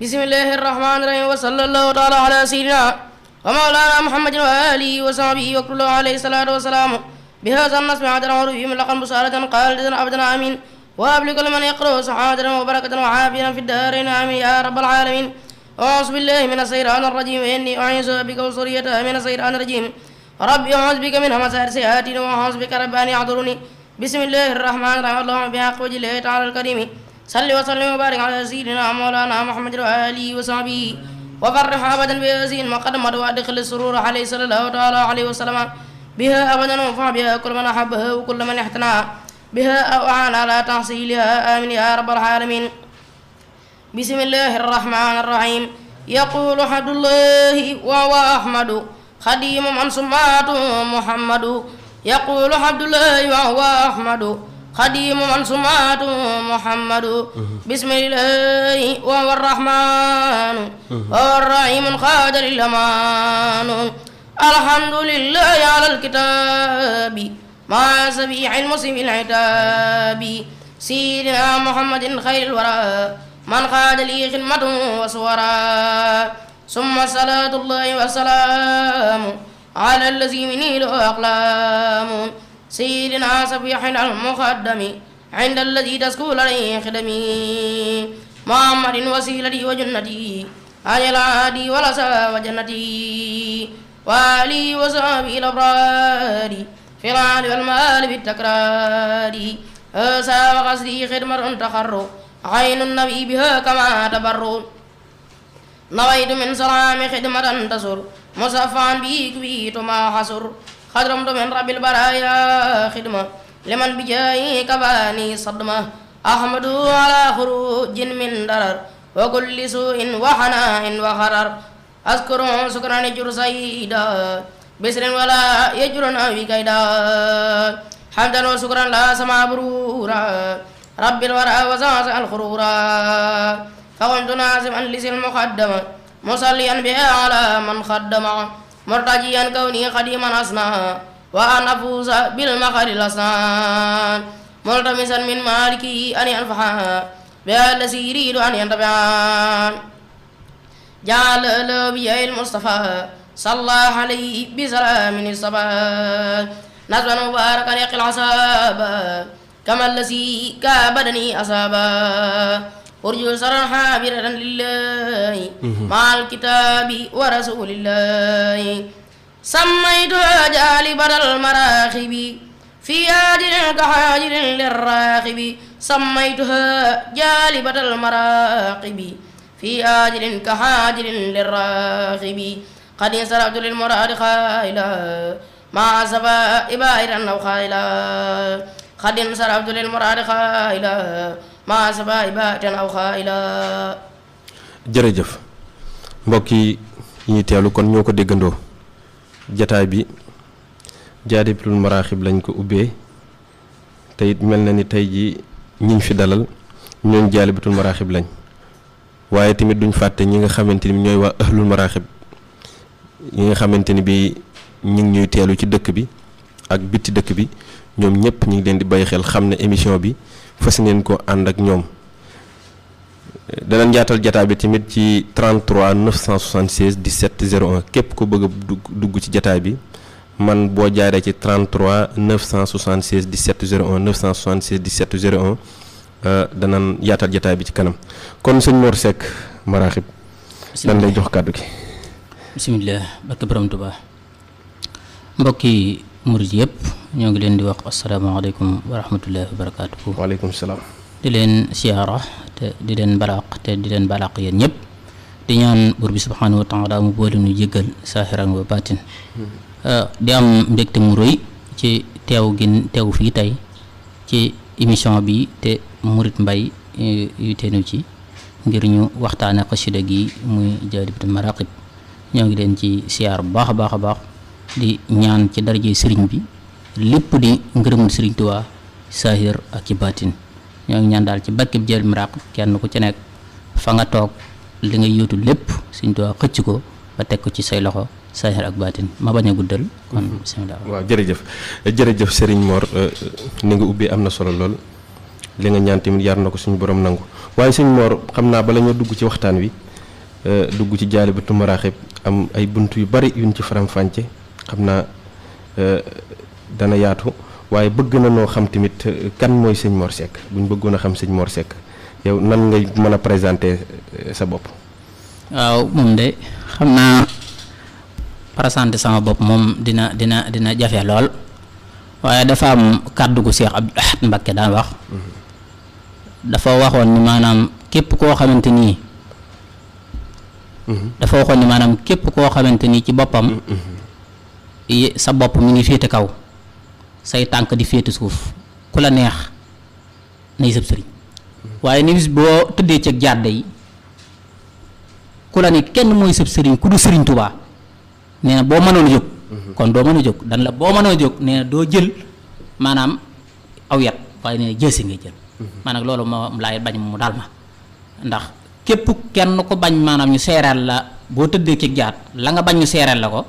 بسم الله الرحمن الرحيم وصلى الله تعالى على سيدنا ومولانا محمد وآله وصحبه وكل عليه الصلاة والسلام بهذا النصب عدنا ورفيه من لقن بصارة قالدنا عبدنا آمين وأبلغ كل من يقرأ سعادة وبركة وعافية في الدارين آمين يا رب العالمين. أعوذ بالله من الشيطان الرجيم وإني أعيذ بك وذريتها من الشيطان الرجيم ربي أعوذ بك من همزات الشياطين وأعوذ بك رب أن يحضروني. بسم الله الرحمن الرحيم اللهم بحق وجه الله تعالى الكريم صل وسلم وبارك على سيدنا مولانا محمد وآله وصحبه وفرح أبدا بهذه المقدمة وأدخل السرور عليه صلى الله تعالى عليه وسلم بها أبدا وانفع بها كل من أحبها وكل من احتنى بها أو أعان على تحصيلها آمين يا رب العالمين. بسم الله الرحمن الرحيم يقول عبد الله وهو أحمد خديم من سماته محمد. يقول عبد الله وهو أحمد خديم من سماته محمد. بسم الله وهو الرحمن وهو الرحيم خاد للأمان. الحمد لله على الكتاب مع سبيح المسلم العتاب. سيدنا محمد خير الورى من خاد لي خدمته وصورا. ثم صلاة الله والسلام على الذي مني له أقلام. سيدنا صبيحنا المقدم عند الذي تسكول عليه خدمي محمد وسيلتي وجنتي عن العادي ولسا وجنتي وآلي وصحبه الأبرار في العال والمال بالتكرار. أسى وقصدي خدمة تخر عين النبي بها كما تبر. نويت من سلام خدمة تصر مصفعا بيك بيت ما حصر. خدرمت من رب البرايا خدمة لمن بجاي كباني صدمة. أحمد على خروج من درر وكل سوء وحناء وخرر. أذكر شكرا يجر سيدا بسر ولا يجرنا بكيدا. حمدا وشكرا لا سما برورا رب الورى وزازع الخرورا. فقمت نازما لسي المقدمة مصليا بها على من خدم مرتجيا كوني خديما أصنع وأن أفوز بالمخر الأصنع. ملتمسا من مالكي أن ينفعها بها الذي يريد أن ينتفع. جعل لبي المصطفى صلى عليه بسلام الصباح. نزلا مباركا يقي العصاب كما الذي كابدني أصابا. أرجو سرا حابرا لله مع الكتاب ورسول الله. سميتها جالبة المراخب في هاجر كحاجر للراخب. سميتها جالبة المراقب في هاجر كحاجر للراخب. قد انصرفت للمراد خائلا مع سبا إبائرا أو خائلا. قد انصرفت للمراد خائلا maa sabaa ibaatan aw xaayila. jërëjëf mbokk yi ñuy teelu kon ñoo ko déggandoo jataay bi jaadibatul maraaxib lañ ko ubbee te it mel na ni tey ji ñiñ fi dalal ñooñ jaalibatul maraaxib lañ waaye tamit duñ fàtte ñi nga xamante ni ñooy waa ahlul maraaxib ñi nga xamante ni bi ñi ngi ñuy teelu ci dëkk bi ak bitti dëkk bi ñoom ñëpp ñu ngi leen di bàyyi xel xam ne émission bi fas ngeen ko ànd ak ñoom. danañ jaatal jataa bi tamit ci 33 976 17 01 képp ko bëgg a dugg ci jataay bi man boo jaaree ci 33 976 17 01 976 17 01 danañ yaatal jataay bi ci kanam kon sëñ Mor Seck Maraaxib dañ lay jox kàddu gi. bisimilah barke borom Tuubaa. mbokki murid yëpp ñoo ngi leen di wax asalaamaaleykum wa rahmatullahi wa barakaatuhu. waaleykum salaam. di leen siyaara te di leen balaq te di leen balaq yéen ñëpp di ñaan buur bi subhaanahu wa taala mu boole nu jéggal saahiran wa baatin. di am mbégte mu rëy ci teew fii tey ci émission bi te Murid Mbay yu teenu ci ngir ñu waxtaane xasida gi muy Jaalibatul Maraaxib. ñoo ngi leen ci siyaar bu baax a baax a baax di ñaan ci daraje sëriñ bi lépp di ngërëmul sëriñ Tuubaa saahir ak ci baatin. ñoo ngi ñaan daal ci barkeb Jaalibatul Maraaxib kenn ku ci nekk fa nga toog li nga yóotu lépp sëriñ Tuubaa xëcc ko ba teg ko ci say loxo saahir ak baatin. ma bañ a guddal kon bismillah. waaw jërëjëf Serigne Mor ni nga ubbee am na solo lool li nga ñaan tamit yar na ko suñu borom nangu waaye Serigne Mor xam naa bala ñoo dugg ci waxtaan wi dugg ci Jaalibatul Maraaxib am ay bunt yu bari yuñ ci faram-fàcce xam naa dana yaatu waaye bëgg na noo xam tamit kan mooy sëñ Mor Seck buñ bëggoon a xam sëñ Mor Seck yow nan ngay mën a présenter sa bopp. waaw moom de xam naa présenter sama bopp moom dina jafe lool waaye dafa am kàddu gu Cheikh Abdou Ahad Mbacké daan wax dafa waxoon ni maanaam képp koo xamante nii ci boppam sa bopp mi ngi féete kaw say tànk di féete suuf ku la neex nay sëb sëriñ waaye ni bis boo tëddee ci jàdde yi ku la ne kenn mooy sëb sëriñ ku du sëriñ Tuubaa nee na boo mënoon a jóg kon doo mën a jóg dan la boo mënoon a jóg nee na doo jël maanaam aw yat waaye nee na jësi ngay jël man nag loolu moom laay bañ mu daal ma ndax képp kenn ko bañ maanaam ñu seereel la boo tëddee ci jaat la nga bañ ñu seereel la ko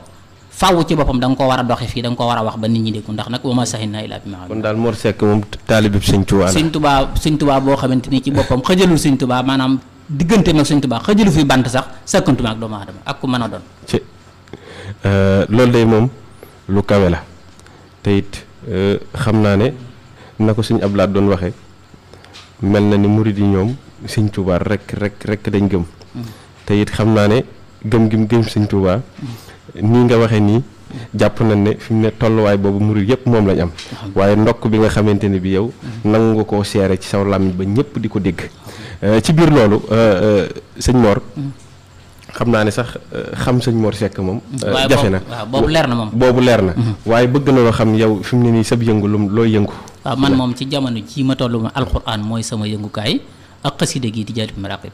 faaw ci boppam da nga ko war a doxe fii da nga ko war a wax ba nit ñi dégg ndax nag wa ma sahinaa illaa bimaa kon daal Mor Seck moom taalibe Sëñ Tuubaa la Sëñ Tuubaa boo xamante ni ci boppam xëjalul Sëñ Tuubaa maanaam digganteem ak Sëñ Tuubaa xëjalu fi bant sax sàkkantuma ak doomu aadama ak ku mën a doon loolu day moom lu kawe la te it xam naa ne na ko Sëñ Abdou Lahad doon waxee mel na ni murid yi ñoom Sëñ Tuubaa rek dañ gëm te it xam naa ne gëm Sëñ Tuubaa nii nga waxee nii jàpp nañ ne fi mu ne tolluwaay boobu murid yëpp moom lañ am waaye ndokk bi nga xamante ne bi yow nangu nga koo seere ci saw làmmiñ ba ñëpp di ko dégg ci biir loolu sëñ Mor xam naa ne sax xam sëñ Mor Seck moom jafe na boobu leer na moom waaye bëgg na loo xam yow fi mu ne nii sab yëngu looy yëngu waaw man moom ci jamono ji ma tollu ma alxuraan mooy sama yëngukaay ak xasida gi di Jaalibatul Maraaxib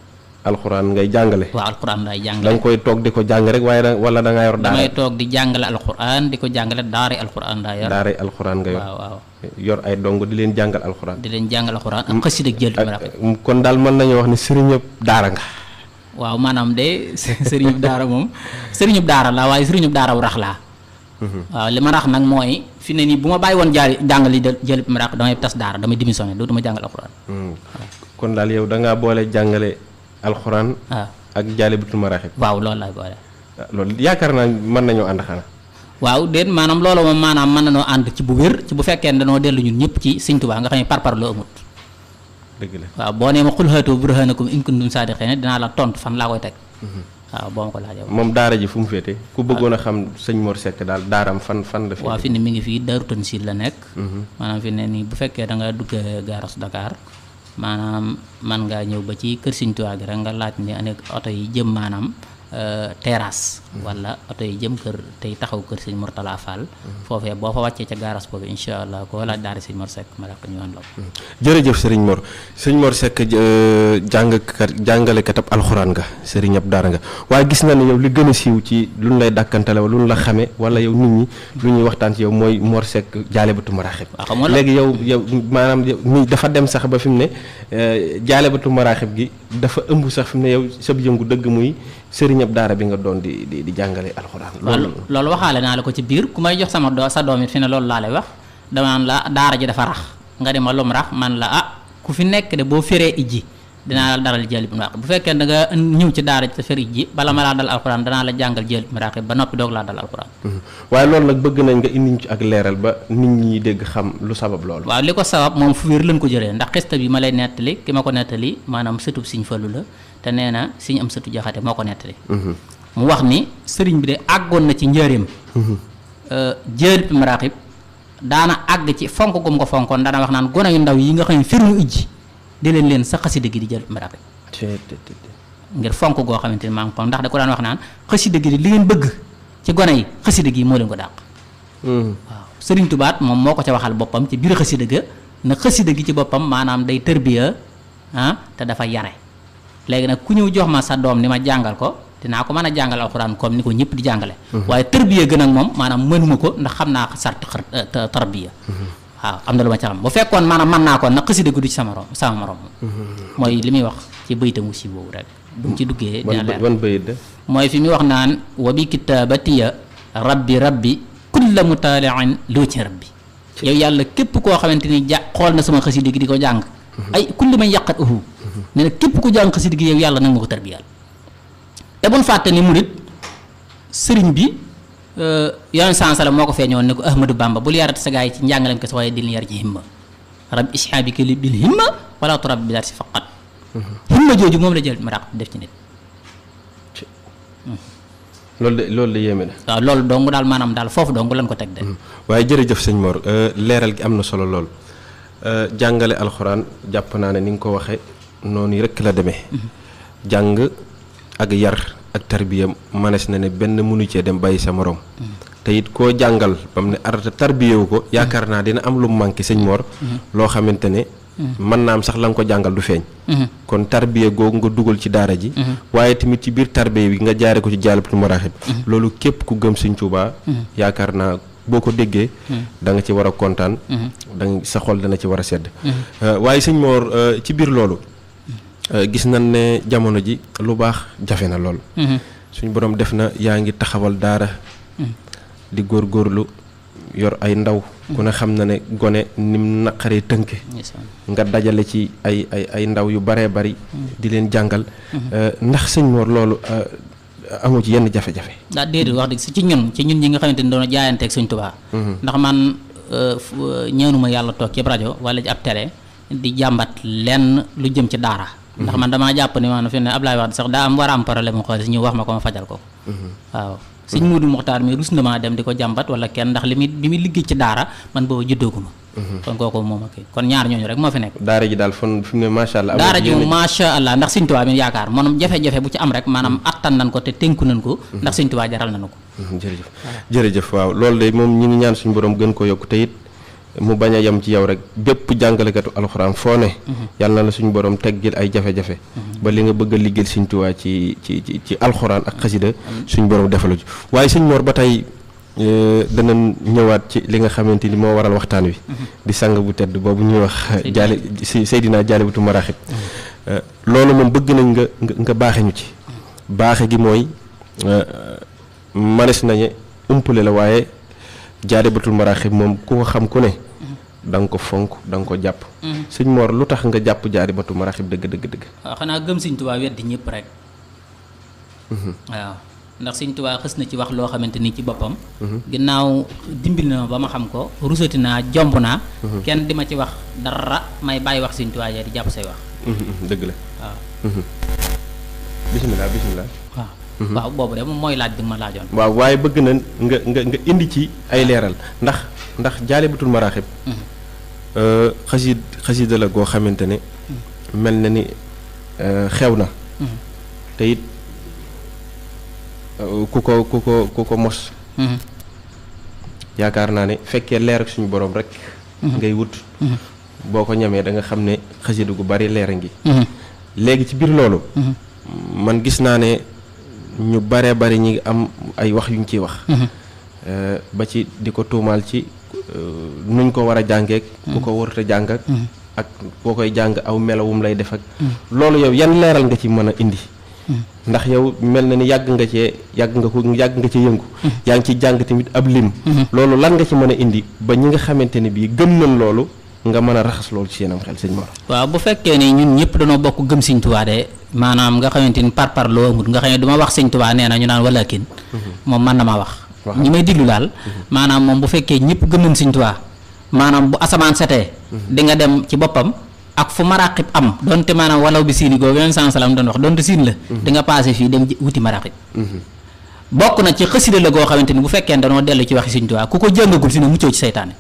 alxuraan ngay jàngale. waaw alxuraan laay jàngale. da nga koy toog di ko jàng rek waaye wala da nga yor daara. damay toog di jàngale alxuraan di ko jàngale daaray alxuraan laa yor. daaray alxuraan nga yor waaw yor ay dong di leen jàngal alxuraan. di leen jàngal alxuraan ak xasida ak Jaalibatul Maraaxib. kon daal mën nañoo wax ne sëriñëb daara nga. waaw maanaam de sëriñub daara moom sëriñub daara laa waaye sëriñub daara wu rax laa. waaw li ma rax nag mooy fi ne nii bu ma bàyyi woon jàngali Jaalibatul Maraaxib damay tas daara damay démissionné dootuma jàngal alxuraan. kon daal yow da ngaa boole jàngale alxuraan. ak Jaalibatul Maraaxib. waaw loolu laay boole. loolu yaakaar naa mën nañoo ànd xanaa. waaw déet maanaam loolu moom maanaam mën nañoo ànd ci bu wér ci bu fekkee ne dañoo dellu ñun ñëpp ci Sëñ Tuubaa nga xam ne par loo amut. dëgg la waaw boo nee ma qul haatu burhaanakum in kuntum saadiqiina dinaa la tontu fan laa koy teg. waaw boo ma ko laajee. moom daara ji fu mu féete ku bëggoon a xam sëñ Mor Seck daal daaram fan la fi. waaw fi ne mi ngi fii Daaru Tansiil la nekk. maanaam fi ne nii bu fekkee da nga dugg gaaras Dakar maanaam man ngaa ñëw ba ci kër Sëñ Tuubaa gi rek nga laaj ni ane oto yi jëm maanaam terrasse wala oto yi jëm kër tey taxaw kër Sëñ Mourtala Fall foofee boo fa wàccee ca gaaras boobu incha allah koo laaj daara Sëñ Mor Seck ma la ko ñëwoon la. jërëjëf sëriñ Mor sëñ Mor Seck jàngalekat ab alxuraan nga sëriñ ab daara nga waaye gis na ne yow li gën a siiw ci lu ñu lay dàkkantale wala lu ñu la xame wala yow nit ñi lu ñuy waxtaan ci yow mooy Mor Seck Jaalibatul Maraaxib. léegi yow maanaam ni dafa dem sax ba fi mu ne Jaalibatul Maraaxib gi dafa ëmb sax fi mu ne yow sab yëngu dëgg muy sëriñ ab daara bi nga doon di jàngale alxuraan. loolu waxaale naa la ko ci biir ku may jox sa doom it fi ne loolu laa lay wax damaan la daara ji dafa rax nga di ma lum rax man la ku fi nekk de boo feree ijji dinaa la dalal Jaalibatul Maraaxib bu fekkee da nga ñëw ci daara ji te fer ijji bala ma laa dal alxuraan danaa la jàngal Jaalibatul Maraaxib ba noppi doog laa dal alxuraan. waaye loolu nag bëgg nañ nga indi ci ak leeral ba nit ñi dégg xam lu sabab loolu. waaw li ko sabab moom fu wér lañ ko jëlee ndax xista bi ma lay nettali ki ma ko nettali maanaam sëtub Sëñ Fallu la te nee na Sëñ Amsatu Jaxate moo ko nettali. mu wax ni sëriñ bi de àggoon na ci njëriñam. Jaalibatul Maraaxib daana àgg ci fonk gum ko fonkoon daana wax naan gone yu ndaw yi nga xam ne firmu ijji di leen sa xasida gi di Jaalibatul Maraaxib ngir fonk goo xamante ni maa ngi ko ndax da ko daan wax naan xasida gi di li ngeen bëgg ci gone yi xasida gi moo leen ko dàq. waaw Sëriñ Tuubaa moom moo ko ca waxal boppam ci biir xasida ga na xasida gi ci boppam maanaam day tërbiya te dafa yare léegi nag ku ñëw jox ma sa doom ni ma jàngal ko dinaa ko mën a jàngal alxuraan comme ni ko ñëpp di jàngale. waaye tërbiya gën ak moom maanaam mënuma ko ndax xam naa sart tarbiya. waaw am na lu ma ca xam bu fekkoon maanaam mën naa ko nag xasida gu du ci sama morom. mooy li muy wax ci baytamu si boobu rek. bu mu ci duggee dina leer ban bayit de mooy fi muy wax naan wa bi kitaabatiya rabbi kulla mutaaliin loo ci rabbi yow yàlla képp koo xamante ni xool na sama xasida gi di ko jàng. ay kulli man yàqat uhu nee na képp ku jàng xasida gi yow yàlla nag ma ko tarbiyal te buñ fàtte ni murit sëriñ bi yoon sansala moo ko feeñoon ne ko Ahmadou Bamba bul yarati sa gaa yi ci njàngaleem kese waaye dil yar ci himma rab ishaabika bil himma wala turab bi daal si faqat himma jooju moom la jël maraq def ci nit loolu de yéeme na. waaw loolu dong daal maanaam daal foofu dong lan ko teg de. waaye jërëjëf sëñ Mor leeral gi am na solo lool jàngale alxuraan jàpp naa ne ni nga ko waxee noonu rek la demee. jàng ak yar ak tarbiya manees na ne benn mënu cee dem bàyyi sa morom. te it koo jàngal ba mu ne arata tarbiyewu ko yaakaar naa dina am lu mu manqué sëñ Mor. loo xamante ne. mën naa am sax la nga ko jàngal du feeñ. kon tarbiya googu nga dugal ci daara ji. waaye tamit ci biir tarbiya bi nga jaare ko ci Jaalibatul Maraaxib. loolu képp ku gëm Sëñ Tuubaa yaakaar naa boo ko déggee. da nga ci war a kontaan. sa xol dana ci war a sedd. waaye sëñ Mor ci biir loolu. gis nañ ne jamono ji lu baax jafe na lool. suñ borom def na yaa ngi taxawal daara. di góorgóorlu yor ay ndaw. ku ne xam na ne gone nim naqaree tënke nga dajale ci ay ndaw yu baree bari di leen jàngal ndax sëñ Mor loolu amu ci yenn jafe-jafe daa déedéet wax dëgg ci ñun ñi nga xamante ni doon jaayanteeg Sëñ Tuubaa ndax man ñëwnuma yàlla toog ci rajo wala ci ab télé di jàmbat lenn lu jëm ci daara ndax man damaa jàpp ne maanaam fi ne Ablaye wax sax daa am war a am problème mu xaalis ñu wax ma ko ma fajal ko waaw sëñ Muudu Muxtaar mi rus na maa dem di ko jàmbat wala kenn ndax bi muy liggéey ci daara man booba juddooguma kon kooku moom ak kon ñaar ñooñu rek moo fi nekk daara ji daal fan fi mu ne macha allah daara ji macha allah ndax Sëñ Tuubaa bi yaakaar maanaam jafe-jafe bu ci am rek maanaam attan nañ ko te tënku nañ ko ndax Sëñ Tuubaa jaral nañu ko jërëjëf waaw loolu de moom ñi ngi ñaan suñu borom gën ko yokk te it mu bañ a yem ci yow rek bépp jàngalekatu alxuraan foo ne yàlla na la suñu borom teggil ay jafe-jafe ba li nga bëgg a liggéeyal Sëñ Tuubaa ci alxuraan ak xasida suñu borom defalu ci waaye sëñ Mor ba tey dana ñëwaat ci li nga xamante ni moo waral waxtaan wi di sang bu tedd boobu ñuy wax Seydina Jaalibatul Maraaxib loolu moom bëgg nañ nga baaxe ñu ci baaxe gi mooy manes nañe umpale la waaye Jaalibatul Maraaxib moom ku ko xam ku ne da nga ko fonk da nga ko jàpp sëñ Mor lu tax nga jàpp Jaalibatul Maraaxib dëgg waaw xanaa gëm Sëñ Tuubaa weddi ñëpp rek waaw ndax Sëñ Tuubaa xës na ci wax loo xamante ni ci boppam ginnaaw dimbil na ma ba ma xam ko rusati naa jomb naa kenn di ma ci wax dara may bàyyi wax Sëñ Tuubaa di jàpp say wax dëgg la waaw bismillah waaw waaw boobu de moom mooy laaj bi ma laajoon waaw waaye bëgg na nga indi ci ay leeral ndax Jaalibatul Maraaxib xasida la goo xamante ne mel na ni xew na te it ku ko mos yaakaar naa ne fekkee leer ak suñu borom rek ngay wut boo ko ñamee da nga xam ne xasida gu bari leer a ngi léegi ci biir loolu man gis naa ne ñu baree bari ñi ngi am ay wax yuñ ciy wax ba ci di ko tuumaal ci nuñ ko war a jàngeek ku ko warut a jàng ak boo koy jàng aw melawum lay def ak loolu yow yan leeral nga ci mën a indi ndax yow mel na ni yàgg nga cee yëngu yaa ngi ci jàng tamit ab lim loolu lan nga ci mën a indi ba ñi nga xamante ne bii gëm nañ loolu nga mën a raxas loolu ci seenam xel sëñ Mor waaw bu fekkee ni ñun ñëpp dañoo bokk gëm Sëñ Tuubaa de maanaam nga xamante ni par loo amut nga xam ne du ma wax Sëñ Tuubaa nee na ñu naan walakin moom man na maa wax ñi may diglu daal maanaam moom bu fekkee ñëpp gëm nañ Sëñ Tuubaa maanaam bu asamaan setee di nga dem ci boppam ak fu maraqib am donte maanaam walaw bi siini googu yeneen salaam doon wax donte siin la di nga passé fii dem wuti maraqib bokk na ci xasida la goo xamante ni bu fekkee ne danoo dellu ci waxi Sëñ Tuubaa ku ko jàngagul si ne muccoo ci seytaane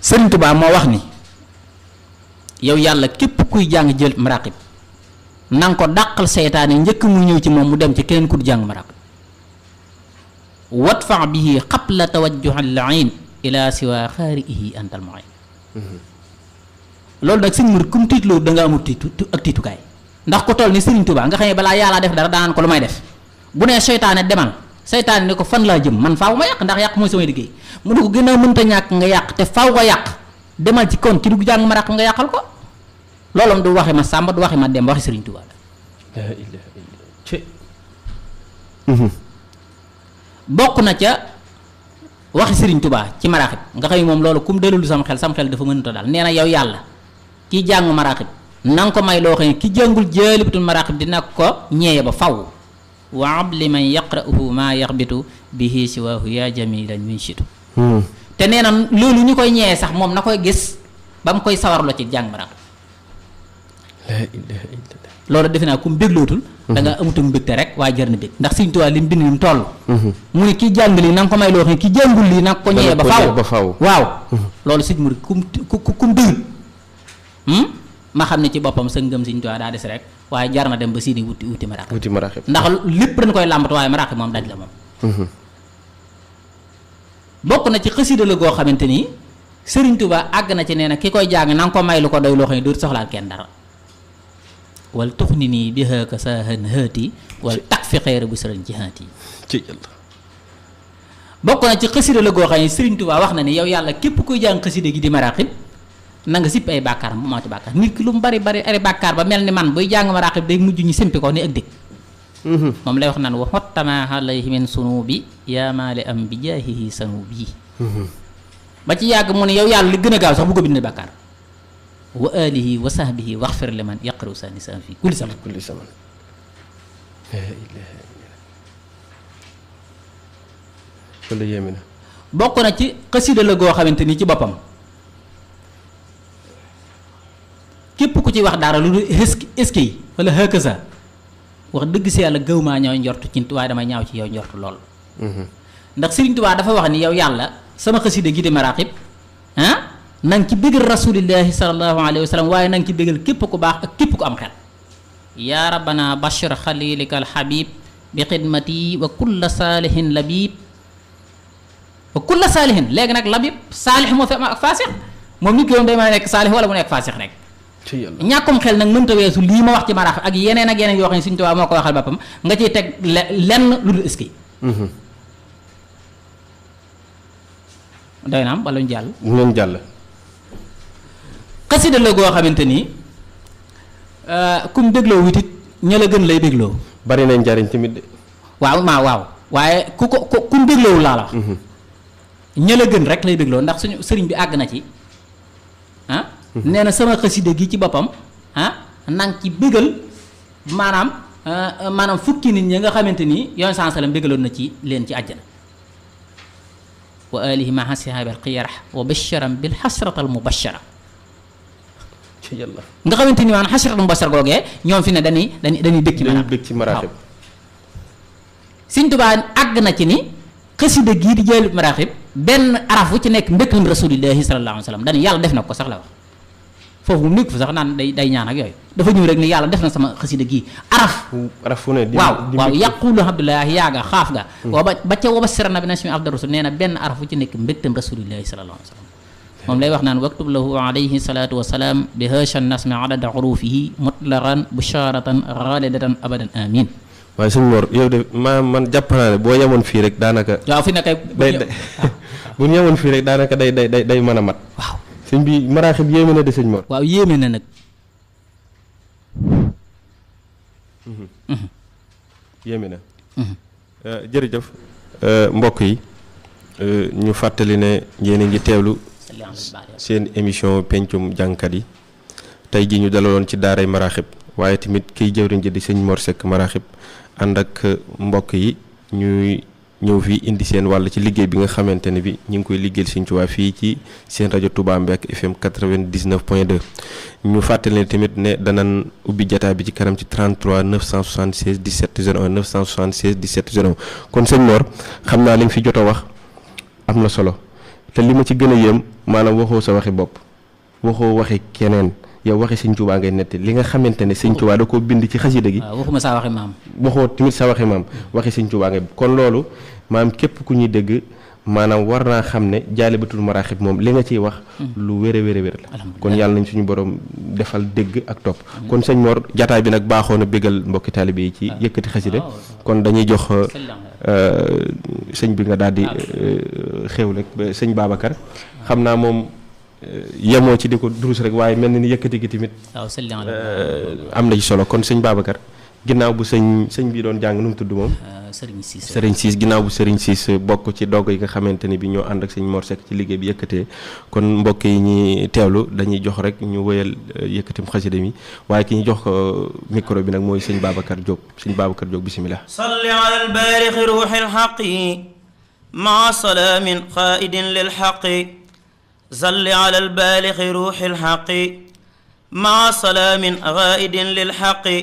Sëriñ Tuubaa moo wax ni yow yàlla képp kuy jàng jël maraqib na nga ko dàqal seytaane njëkk mu ñëw ci moom mu dem ci keneen ku jàng maraqib wadfa bihi qabla tawajjuh al-ayn ila siwa xaari'ihi antal mu'in loolu nag sëñ Mor kum tiitloo da nga amul ak tiitukaay ndax ko toll ni Sëriñ Tuubaa nga xam ne balaa yàllaa def dara daanaan ko lu may def bu nee seytaane demal seytaane ne ko fan laa jëm man faaw ma yàq ndax yàq mooy samay liggéey mu ne ko gën a mënta ñàkk nga yàq te faaw nga yàq demal ci kon ci dugg jàng ma raq nga yàqal ko loolu du waxe ma Sàmba du waxe ma Demba waxi Sëriñ Tuubaa bokk na ca waxi Sëriñ Tuubaa ci maraaxib nga xam ne moom loolu kum dellu sam xel dafa mënta daal nee na yow yàlla kiy jàng maraaxib na nga ko may loo xam ne ki jàngul jaalibatul maraqib dina ko ñeeye ba faw wa abli man yaqra'uhu maa yaxbitu bihi siwaahu yaa jamilan yunshitu te nee na loolu ñu koy ñeeye sax moom na koy gis ba mu koy sawarloo ci jàng maraqib loolu defe naa ku mu béglootul da nga amutum mbégte rek waaye jar na bég ndax Sëriñ Tuubaa li mu bind li mu toll mu ne ki jàng lii na nga ko may loo xam ne ki jàngul lii na nga ko ñeeye ba faw waaw loolu sëñ mu kum dëgg ma xam ne ci boppam sa ngëm Sëriñ Tuubaa daa des rek waaye jar na dem ba siini wuti maraqib ndax lépp dañ koy làmbatu waaye maraqib moom daj la moom bokk na ci xasida la goo xamante ni Sëriñ Tuubaa àgg na ci nee na ki koy jàng na nga ko may lu ko doy loo xam ne dootu soxlaal kenn dara wal tux ni nii bi xëaka sa hën hëati wal tak fi xeere bu sëriñ ci haati bokk na ci xasida la goo xam ne Sëriñ Tuubaa wax na ni yow yàlla képp kuy jàng xasida gi di maraqib na nga sipp ay bàkkaar mu mooti bàkkaar nit ki lu mu bari ay bàkkaar ba mel ni man buy jàng maraqib day mujj ñu simpi ko ni ak dëkk moom lay wax naan wa xottama alayhi min sunubi yaa maali am bi jaahihi sanubi ba ci yàgg mu ne yow yàlla li gën a gaaw sax bu ko bindee bàkkaar wa alihi wa sahbihi waxfir liman yaqru sa nisan fi kulli zaman wala yéeme na bokk na ci xasida la goo xamante ni ci boppam képp ku ci wax dara lu dul eskay wala hëkësa wax dëgg si yàlla gëw maa ñëw njortu ci waaye damay ñaaw ci yow njortu lool ndax Sëriñ Tuubaa dafa wax ni yow yàlla sama xasida gi di maraqib na nga ci bégal rasulillahi sallallahu alayhi wa sallam waaye na nga ci bégal képp ku baax ak képp ku am xel yaa rabbana bashir xalilika alxabib bi xidmati wa kulla saalihin labib wa kulla saalihin léegi nag labib saalih moo fi am ak faasix moom nit ki moom day mën a nekk saalih wala mu nekk faasix rek ñàkkum xel nag mënta weesu lii ma wax ci maraax ak yeneen yoo xam ne Sëriñ Tuubaa moo ko waxal boppam nga ciy teg lenn lu dul eskay doy na am wala ñu jàll ñu jàll xasida la goo xamante ni kum dégloo witit ña la gën lay dégloo bari nañ njariñ tamit de waaw waaye kum dégloowul laa la wax ña la gën rek lay dégloo ndax suñu sëriñ bi àgg na ci nee na sama xasida gi ci boppam nang ci bégal maanaam fukki nit ñi nga xamante ni yoon sansalam bégaloon na ci leen ci àjjana wa alihi ma hasihabil xiyara wa basharam bil xasratal mubashara nga xamante ni maanaam xasratal mubashara googee ñoom fi ne dañuy bëgg ci maraaxib Sëriñ Tuubaa àgg na ci ni xasida gii di jaalib maraaxib benn araf wu ci nekk mbëkkam rasulillahi sallallahu alayhi wa sallam dañu yàlla def na ko sax la wax foofu mu nekk fa sax naan day ñaan ak yooyu dafa ñëw rek ni yàlla def na sama xasida gii araf fu ne waaw yaqulu abdullahi yaaga xaaf ga ba ca waba sirana bi nasmi afdal rasul nee na benn araf wu ci nekk mbégtam rasulillahi sallallahu alayhi wa sallam moom lay wax naan waktub lahu alayhi salatu wasalaam bi hashan nasmi adada xurufihi mutlaqan busharatan xaalidatan abadan amin waaye sëñ Mor yow de man jàpp naa ne boo yemoon fii rek daanaka waaw fi ne kay bu ñu yemoon fii rek daanaka day mën a mat waaw sëñ bi maraaxib yéeme na de sëñ Mor waaw yéeme na nag yéeme na jërëjëf mbokk yi ñu fàttali ne yéen a ngi teewlu seen émission pencum jàngkat yi tey ji ñu dalaloon ci daaray maraaxib waaye tamit kiy jëwriñ ji di sëñ Mor Seck maraaxib ànd ak mbokk yi ñuy ñëw fii indi seen wàll ci liggéey bi nga xamante ne bi ñu ngi koy liggéeyal Sëriñ Tuubaa fii ci seen rajo Touba Mbek FM 99.2 ñu fàttali ne tamit ne danañ ubbi jataa bi ci kanam ci 33 976 17 01 976 17 01 kon sëñ Mor xam naa li nga fi jot a wax am na solo te li ma ci gën a yéem maanaam waxoo sa waxi bopp waxoo waxi keneen yow waxi Sëriñ Tuubaa ngay netti li nga xamante ne Sëriñ Tuubaa da koo bind ci xasida gi waxuma sa waxi maam waxoo tamit sa waxi maam waxi Sëriñ Tuubaa ngay kon loolu maanaam képp ku ñuy dégg maanaam war naa xam ne jaalibatul maraaxib moom li nga ciy wax lu wér a wér la kon yàlla nañ suñu borom defal dégg ak topp kon sëñ Mor jataay bi nag baaxoo na bégal mbokki taalibe yi ci yëkkati xasida kon dañuy jox sëñ bi nga daal di xew rek ba sëñ Babacar xam naa moom yemoo ci di ko durus rek waaye mel na ni yëkkati gi tamit am na ci solo kon sëñ Babacar ginnaaw bu sëñ bi doon jàng nu mu tudd moom. Serigne Ciss ginnaaw bu Serigne Ciss bokk ci dogg yi nga xamante ni bi ñoo ànd ak sëñ Mor Seck ci liggéey bi yëkkatee kon mbokk yi ñi teewlu dañuy jox rek ñu wéyal yëkkatim xasida mi waaye ki ñu jox micro bi nag mooy sëñ Babacar Diop bisimilah. salli ala al-baarixi ruuxil xaqi maa salaamin qaa'idin lil xaqi salli ala al-baarixi ruuxil xaqi maa salaamin qaa'idin lil xaqi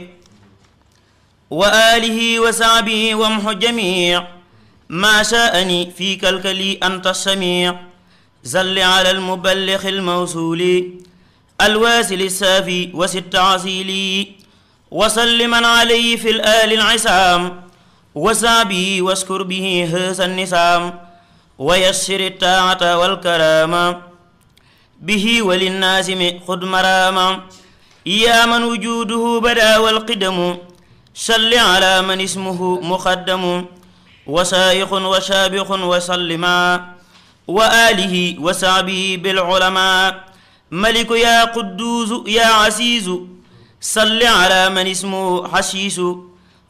wa alihi wa sahbihi wamhu jamii ma shaa'ani fi kalkali anta samii salli ala almuballighi almawsuli alwasili saafi wa sitta asili wa salliman alayhi fi al-ali al-isaam wa sahbihi waskur bihi haasa nisaam wa yassir at-taa'ata wal karaama bihi wa linnaasimi xud maraama yaa man wujuduhu bada wal qidamu salli ala man ismuhu muqaddamu wa saayixun wa saabixun wa sallima wa alihi wa sahbihi bil ulama maliku yaa qudduusu yaa asiisu salli ala man ismuhu xasiisu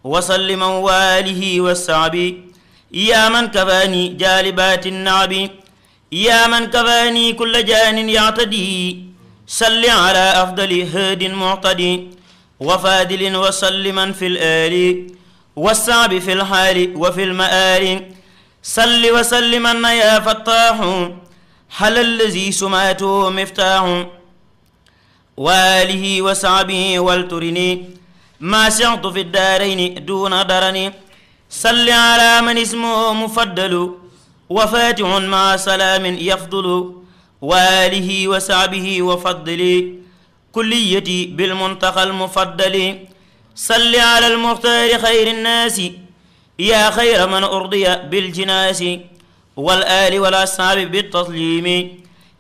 wa salliman wa alihi wa sahbi yaa man kafaani jaalibaati naabi yaa man kafaani kulla jaanin yactadi salli ala afdali haadin muctadi وفادل وسلما في الآل والصعب في الحال وفي المآل صل وسلما يا فتاح حل الذي سماته مفتاح وآله وصحبه والترني ما سعت في الدارين دون درني صل على من اسمه مفضل وفاتح مع سلام يفضل وآله وصحبه وفضلي كليتي بالمنتقى المفضل صل على المختار خير الناس يا خير من أرضي بالجناس والآل والأصحاب بالتسليم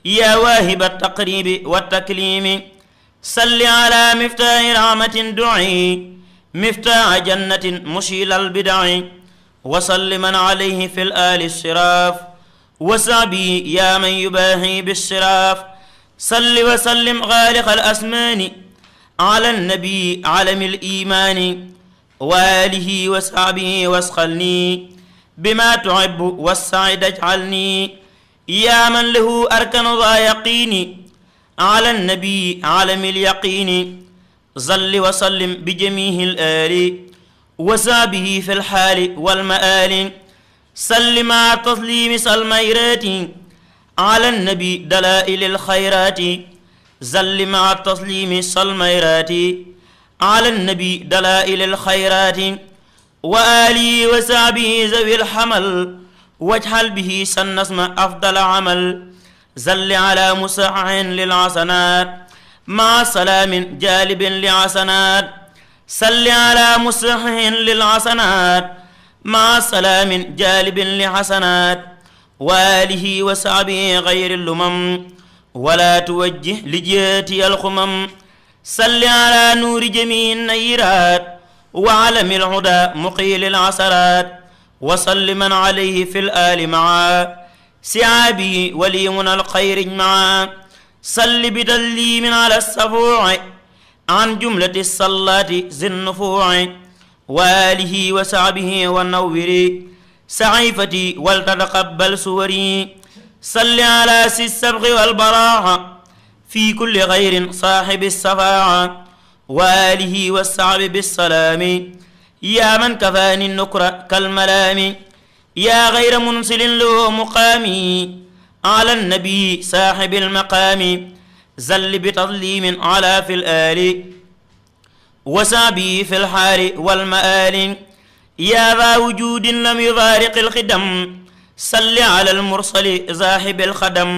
يا واهب التقريب والتكليم صل على مفتاح رحمة دعي مفتاح جنة مشيل البدع وصل من عليه في الآل الشراف وصحبه يا من يباهي بالشراف صل وسلم غالق الأسمان على النبي علم الإيمان وآله وصحبه واسخلني بما تحب والسعد اجعلني يا من له أركن ذا يقين على النبي علم اليقين صل وسلم بجميع الآل وصحبه في الحال والمآل صل مع تسليم الميرات على النبي دلائل الخيرات زل مع التسليم الميرات على النبي دلائل الخيرات وآله وصحبه ذوي الحمل واجعل به سن اسم أفضل عمل زل على مسح للحسنات مع سلام جالب لحسنات صل على مسح للحسنات مع سلام جالب لحسنات وآله وصحبه غير اللمم ولا توجه لجهتي الخمم صل على نور جميع النيرات وعلم الهدى مقيل العسرات وصل من عليه في الآل معا سعابه وليمن الخير معا صل بتسليم على السفوع عن جملة الصلاة ذي النفوع وآله وصحبه والنور سعيفتي ولتتقبل سوري صل على سي السبغ والبراعة في كل غير صاحب السفاعة وآله والصحب بالسلام يا من كفاني النكر كالملام يا غير منسل له مقامي على النبي صاحب المقام زل بتظليم على في الآل وسابي في الحال والمآل يا ذا وجود لم يفارق الخدم صل على المرسل زاحب الخدم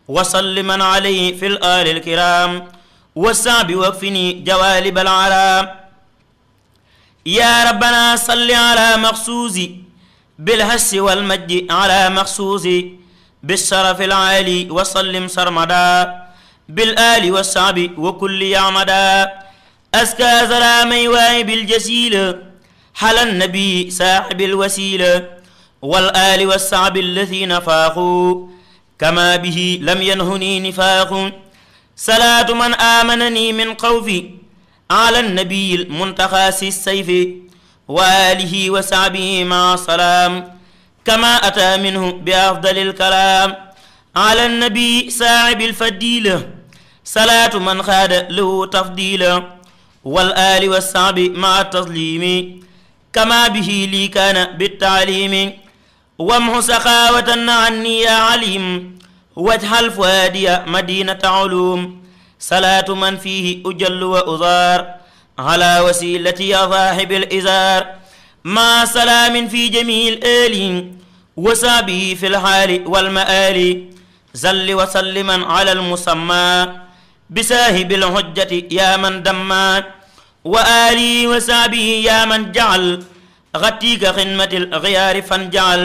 وصل من عليه في الآل الكرام والسعب وكفني جوالب العرام يا ربنا صل على مخصوصي بالهس والمجد على مخصوصي بالشرف العالي وسلم سرمدا بالآل والسعب وكل يعمدا أزكى سلامي واهب الجسيل حل النبي صاحب الوسيلة والآل والسعب الذين فاقوا كما به لم ينهني نفاق صلاة من آمنني من خوفي على النبي المنتقى السيف وآله وصحبه مع سلام كما أتى منه بأفضل الكلام على النبي صاحب الفضيلة صلاة من خاد له تفضيلا والآل والصحب مع التسليم كما به لي كان بالتعليم وامه سخاوة عني يا عليم واجعل فؤادي مدينة علوم صلاة من فيه أجل وأزار على وسيلتي يا صاحب الإزار مع سلام في جميع الآل وصحبه في الحال والمآل زل وسلما على المسمى بساهب الحجة يا من دما وآلي وصحبه يا من جعل غتيك خدمة الغيار فانجعل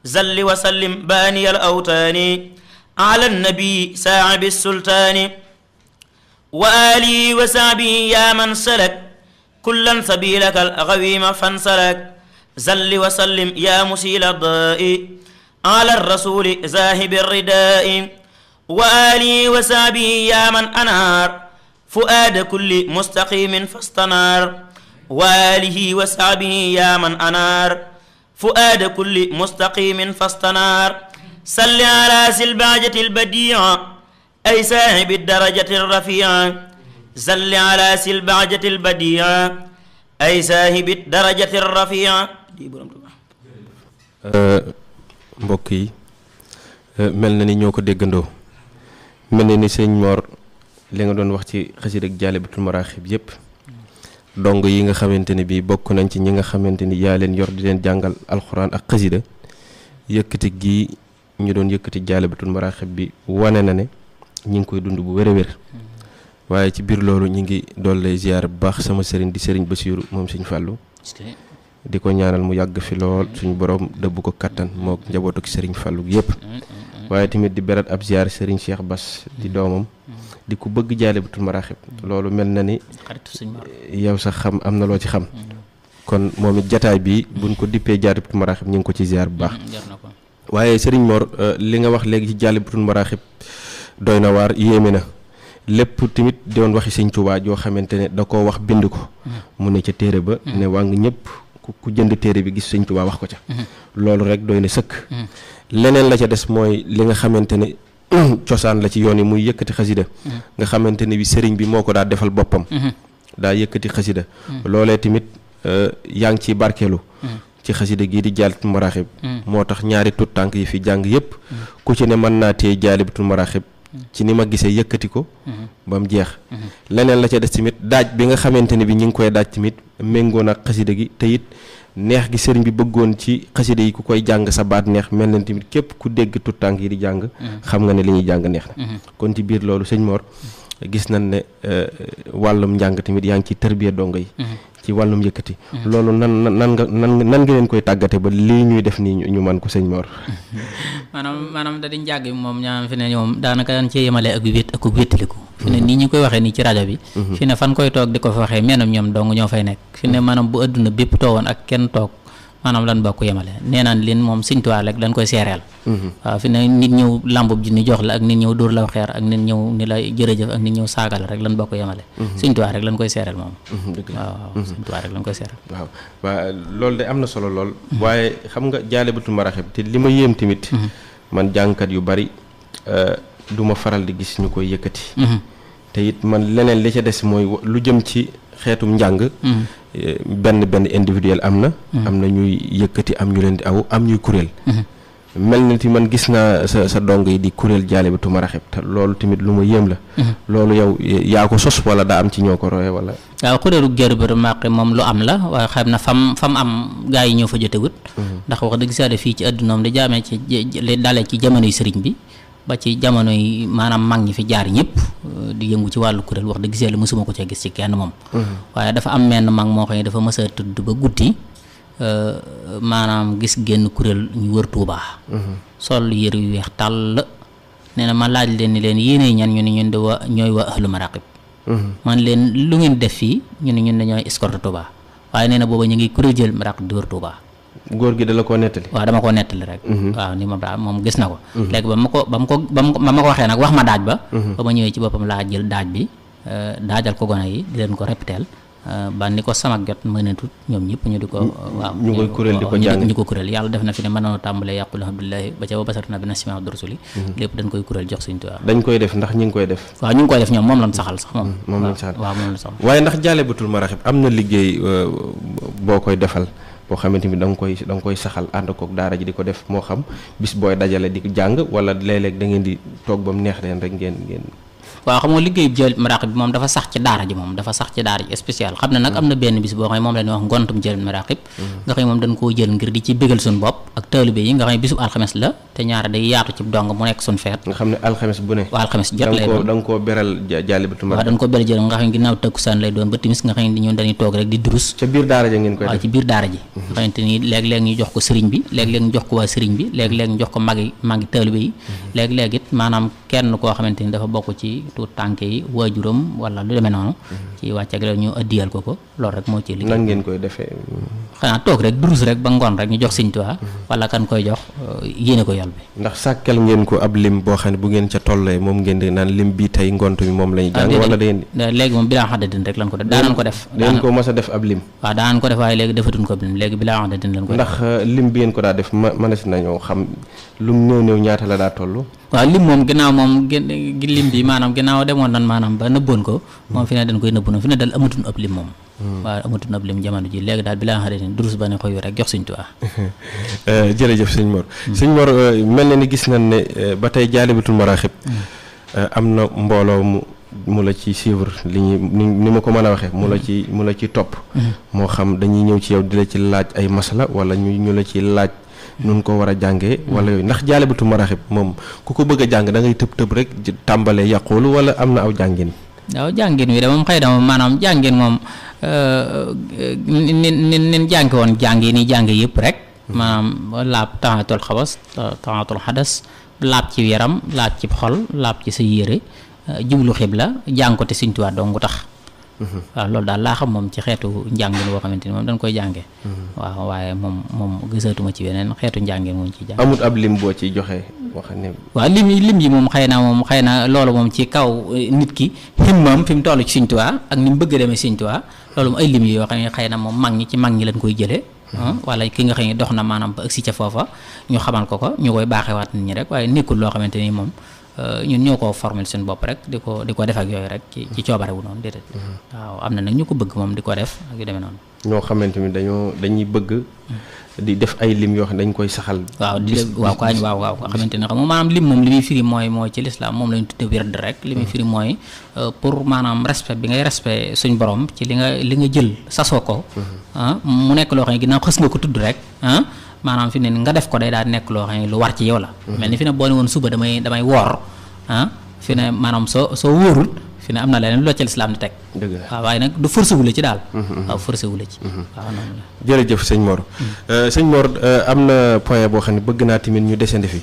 زل وسلم باني الأوتان على النبي صاحب السلطان وآلي وصحبه يا من سلك كلا سبيلك الغويم فانسلك زل وسلم يا مسيل الضاء على الرسول ذاهب الرداء وآلي وصحبه يا من أنار فؤاد كل مستقيم فاستنار وآله وصحبه يا من أنار فؤاد كل مستقيم فاستنار صل على سلباجة البديعة أي صاحب الدرجة الرفيعة صل على سلباجة البديعة أي صاحب الدرجة الرفيعة. mbokk yi mel na ni ñoo ko déggandoo mel na ni sëñ Mor li nga doon wax ci xasida ak Jaalibatul Maraaxib yépp dong yi nga xamante ne bii bokk nañ ci ñi nga xamante ni yaa leen yor di leen jàngal alxuraan ak xasida yëkkati gii ñu doon yëkkati Jaalibatul Maraaxib bi wane na ne ñi ngi koy dund bu wér a wér waaye ci biir loolu ñi ngi doole ziyaar bu baax sama sëriñ di sëriñ Basiiru moom sëñ Fàllu di ko ñaanal mu yàgg fi lool suñu borom dëbb ko kattan moo njabootu ki sëriñ Fàllu yépp waaye tamit di berat ab ziyaar sëriñ Cheikh Bass di doomam di ko bëgg Jaalibatul Maraaxib loolu mel na ni yow sax xam am na loo ci xam kon moom it jataay bi buñ ko dippee Jaalibatul Maraaxib ñu ngi ko ci ziyaar bu baax waaye sëriñ Mor li nga wax léegi ci Jaalibatul Maraaxib doy na waar yéeme na lépp tamit doon waxi sëñ Tuubaa joo xamante ne da koo wax bind ko mu ne ca téere ba ne wàng ñëpp ku jënd téere bi gis sëñ Tuubaa wax ko ca loolu rek doy na sëkk leneen la ca des mooy li nga xamante ne cosaan la ci yoon yi muy yëkkati xasida nga xamante ne bi sëriñ bi moo ko daa defal boppam daa yëkkati xasida loolee tamit yaa ngi ciy barkeelu ci xasida gii di Jaalibatul Maraaxib moo tax ñaari tut tànk yi fi jàng yépp ku ci ne mën naa téye Jaalibatul Maraaxib ci ni ma gisee yëkkati ko ba mu jeex leneen la ca des tamit daaj bi nga xamante ne bi ñu ngi koy daaj tamit méngoo ak xasida gi te it neex gi sëriñ bi bëggoon ci xasida yi ku koy jàng sa baat neex mel na tamit képp ku dégg tut tànk yi di jàng xam nga ne li ñuy jàng neex na kon ci biir loolu sëñ Mor gis nañ ne wàllum njàng tamit yaa ngi ci tërbiya dongo yi ci wàllum yëkkati loolu nan nga leen koy tàggate ba lii ñuy def nii ñu man ko sëñ Mor maanaam da di njàng bi moom ñaam fi ne ñoom daanaka daan cee yemale ak wét ak wéttaliku fi ne nii ñu koy waxee nii ci rajo bi fi ne fan koy toog di ko fa waxee meenam ñoom dong ñoo fay nekk fi ne maanaam bu adduna bépp toogoon ak kenn toog maanaam lan bokk yemale nee naan leen moom Sëñ Tuubaa rek dañ koy seereel waaw fi ne nit ñëw làmbub ji ni jox la ak nit ñëw dóor la xeer ak nit ñëw ni la jërëjëf ak nit ñëw saagal rek lan bokk yemale Sëñ Tuubaa rek lañ koy seereel moom waaw Sëñ Tuubaa rek lañ koy seereel waaw loolu de am na solo lool waaye xam nga Jaalibatul Maraaxib te li ma yéem tamit man jàngkat yu bari du ma faral di gis ñu koy yëkkati te it man leneen li ca des mooy lu jëm ci xeetum njàng benn individuel am na ñuy yëkkati am ñu leen di aw am ñuy kuréel mel na ti man gis naa sa dong yi di kuréel Jaalibatul Maraaxib te loolu tamit lu ma yéem la loolu yow yaa ko sos wala daa am ci ñoo ko roye wala waaw kuréelu Jaalibatul Maraaxib moom lu am la waaye xam na fam am gaa yi ñoo fa jotewut ndax wax dëgg saa fii ci àddunaam di jaamee ci li dalee ci jamonoy sëriñ bi ba ci jamono yi maanaam mag ñi fi jaar ñëpp di yëngu ci wàllu kuréel wax dëgg yàlla mësuma ko cee gis ci kenn moom waaye dafa am menn mag moo xam ne dafa mës a tudd ba guddi maanaam gis génn kuréel ñu wër Tuubaa sol yëre yu weex tàll nee na ma laaj leen ni leen yéenee ñan ñu ne ñun de ñooy waa ahlu maraqib man leen lu ngeen def fii ñu ne ñun dañooy escorte Tuubaa waaye nee na booba ñu ngi kuréel jël maraqib di wër Tuubaa góor gi da la koo nettali waaw dama ko nettali rek waaw ni ma daal moom gis na ko léegi ba ma ko waxee nag wax ma daaj ba ba ma ñëwee ci boppam laa jël daaj bi daajal ko gone yi di leen ko répéteel ba ni ko samak jot mënatut ñoom ñëpp ñu di ko waaw ñu koy kuréel di ko jàng ñu ko kuréel yàlla def na fi ne mën nañoo tàmbalee yàqul alhamdulilah ba ca wa basarna bi nasima abdurasuli lépp dañ koy kuréel jox Sëñ Tuubaa dañ koy def ndax ñi ngi koy def waaw ñu ngi koy def ñoom moom lañ saxal sax moom lañ saxal waaw moom lañ saxal waaye ndax Jaalibatul Maraaxib am na liggéey boo koy defal boo xamante ni da nga koy saxal ànd kook daara ji di ko def moo xam bis booy dajale di jàng wala léeg-léeg da ngeen di toog ba mu neex leen rek ngeen waaw xam nga liggéeyu Jaalibatul Maraaxib bi moom dafa sax ci daara ji moom dafa sax ci daara ji spécial xam ne nag am na benn bis boo xam ne moom la ñuy wax ngontum Jaalibatul Maraaxib nga xam ne moom dañ koo jël ngir di ci bégal suñu bopp ak taalibe yi nga xam ne bisub alxames la te ñaare day yaatu ci dong mu nekk suñu feet nga xam ne alxames bu ne waaw alxames jot lay doon da nga koo beral Jaalibatul waaw Maraaxib dañ ko beral jël nga xam ne ginnaaw takkusaan lay doon ba timis nga xam ne ñun dañuy toog rek di durus ca biir daara ja ngeen koy waaw def ci biir daara ji nga xamante ni léeg-léeg ñu jox ko sëriñ bi léeg-léeg ñu jox ko waa sëriñ bi léeg-léeg ñu jox ko magi taalibe yi léeg-léeg it maanaam kenn koo xamante ni dafa bokk ci tuut tànk yi waajuram wala lu demee noonu ci wàccag la ñu addiyal ko loolu rek moo ci liggéey nan ngeen koy defee xanaa toog rek durus rek ba ngoon rek ñu jox Sëñ Tuubaa wala kan koy jox yéene ko yol bi ndax sàkkal ngeen ko ab lim boo xam ne bu ngeen ca tollee moom ngeen di naan lim bii tey ngont mi moom lañu jàng wala da ngeen léegi moom bilaa xaddadin rek lan ko def daanañ ko def da ngeen ko mos a def ab lim waaw daanañ ko def waaye léegi defatuñ ko ab lim léegi bilaa xaddadin lan ko def ndax lim bi ngeen ko daa def mënees nañoo xam lu mu néew ñaata la daa toll waaw lim moom ginnaaw moom lim bi maanaam ginnaaw demoon nan maanaam ba nëbboon ko moom fi ne dañ koy nëbbu fi ne dal amatuñ ab lim moom waaw amatuñ ab lim jamono ji léegi daal bi laa xam ne durus ba ne xoy rek jox Sëñ Tuubaa jërëjëf sëñ Mor sëñ Mor mel na ni gis nañ ne ba tey Jaalibatul Maraaxib am na mbooloo mu la ci suivre li ni ma ko mën a waxee mu la ci topp moo xam dañuy ñëw ci yow di la ci laaj ay masala wala ñu la ci laaj nun ko war a jàngee wala yooyu ndax Jaalibatul Maraaxib moom ku ko bëgg a jàng da ngay tëb rek tàmbalee yàqoolu wala am na aw jàngin waaw jàngin wi de moom xëy na moom maanaam jàngin moom nin jàngi woon jàngi ni jàngi yëpp rek maanaam laab taxatul xabas taxatul xadas laab ci yaram laab ci xol laab ci sa yére jublu xibla jàng ko te Sëñ Tuubaa dong tax waaw loolu daal laa xam moom ci xeetu njàngin boo xamante ni moom dañ koy jàngee waaw waaye moom gisatuma ci beneen xeetu njàngin moom ci jàng amut ab lim boo ci joxe wax ne waaw lim yi moom xëy na loolu moom ci kaw nit ki himmam fi mu toll ci Sëñ Tuubaa ak ni mu bëgg a demee Sëñ Tuubaa loolu moom ay lim yi yoo xam ne xëy na moom mag ñi lañ koy jëlee wala ki nga xam ne dox na maanaam ba agsi ca foofa ñu xamal ko ñu koy baaxewaat nit ñi rek waaye nekkul loo xamante ni moom ñun ñoo ko formel seen bopp rek di ko def ak yooyu rek ci coobare wu noonu déedéet waaw am na nag ñu ko bëgg moom di ko def ak yu demee noonu ñoo xamante ni dañuy bëgg di def ay lim yoo xam ne dañ koy saxal waaw waaw xamante ne xam maanaam lim moom li muy firi mooy ci lislaam moom lañu tudde wird rek li muy firi mooy pour maanaam respect bi ngay respect suñ borom ci li nga jël sasoo ko mu nekk loo xam ne ginnaaw xës nga ko tudd rek maanaam fi ne nga def ko day daal nekk loo xam ne lu war ci yow la mel ni fi ne boo ne woon suba damay woor fi ne maanaam soo wóorul fi ne am na leneen lu la ci lislaam di teg waaw waaye nag du forcé wu la ci daal waaw forcé wu la ci waaw noonu la jërëjëf sëñ Mor sëñ Mor am na point boo xam ne bëgg naa tamit ñu desandi fi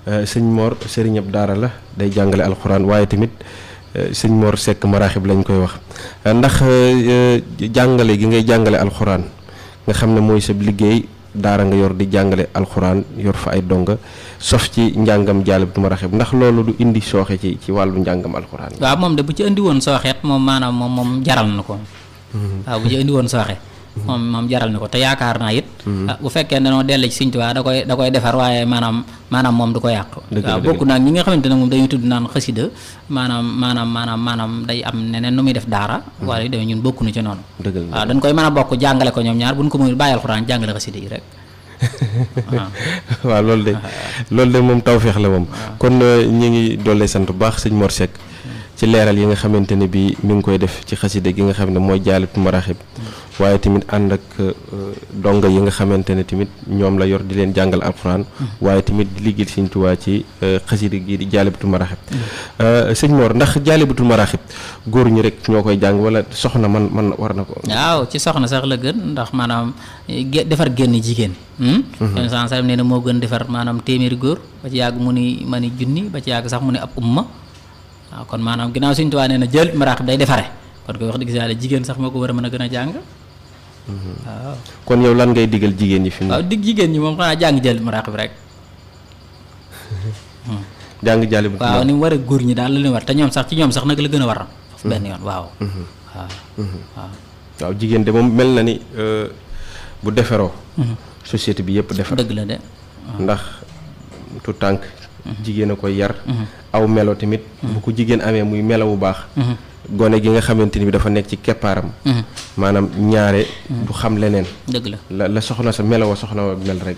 sëñ Mor sëriñ ab daara la day jàngale alxuraan waaye tamit sëñ Mor Seck Maraaxib lañ koy wax ndax jàngale gi ngay jàngale alxuraan nga xam ne mooy sa liggéey daara nga yor di jàngale alxuraan yor fa ay donga sof ci njàngam Jaalibatul Maraaxib ndax loolu du indi sooxe ci wàllu njàngam alxuraan waaw moom de bu ci indi woon sooxeet moom maanaam moom jaral na ko waaw bu ci indi woon sooxe moom jaral na ko te yaakaar naa it bu fekkee ne dañoo dellu ci Sëñ Tuubaa da koy defar waaye maanaam moom du ko yàq waaw bokk naag ñi nga xamante ne moom dañuy tudd naan xasida maanaam day am neneen nu muy def daara wala yu demee ñun bokkuñu ci noonu waaw dañ koy mën a bokk jàngale ko ñoom ñaar buñ ko muy bàyyi alxuraan jàngale xasida yi rek waaw loolu de moom tawfeex la moom kon ñi ngi doole sant bu baax sëñ Mor Seck ci leeral yi nga xamante ne bi mi ngi koy def ci xasida gi nga xam ne mooy Jaalibatul Maraaxib waaye tamit ànd ak donga yi nga xamante ne tamit ñoom la yor di leen jàngal alxuraan waaye tamit di liggéey Sëñ Tuubaa ci xasida gi di Jaalibatul Maraaxib sëñ Mor ndax Jaalibatul Maraaxib góor ñi rek ñoo koy jàng wala soxna man war na ko waaw ci soxna sax la gën ndax maanaam defar génn jigéen yon san sax nee na moo gën defar maanaam téeméeri góor ba ci yàgg mu ni junni ba ci yàgg sax mu ni ab umma waaw kon maanaam ginnaaw Sëñ Tuubaa nee na Jaalibatul Maraaxib day defare parce que wax dëgg yàlla jigéen sax moo ko war a mën a gën a jàng waaw kon yow lan ngay digal jigéen ñi fi mu waaw jigéen ñi moom xanaa jàng Jaalibatul Maraaxib rek jàng Jaalibatul waaw ni mu war a góor ñi daal la leen war te ñoom sax ci ñoom sax nag la gën a war benn yoon waaw. waaw jigéen de moom mel na ni bu deferoo. société bi yëpp defar. dëgg la de. ndax tu tànk jigéen a koy yar. aw melo tamit. bu ko jigéen amee muy melo bu baax. gone gi nga xamante ni bi dafa nekk ci keppaaram. maanaam ñaare du xam leneen. dëgg la soxna sa melo wa soxna wa mel rek.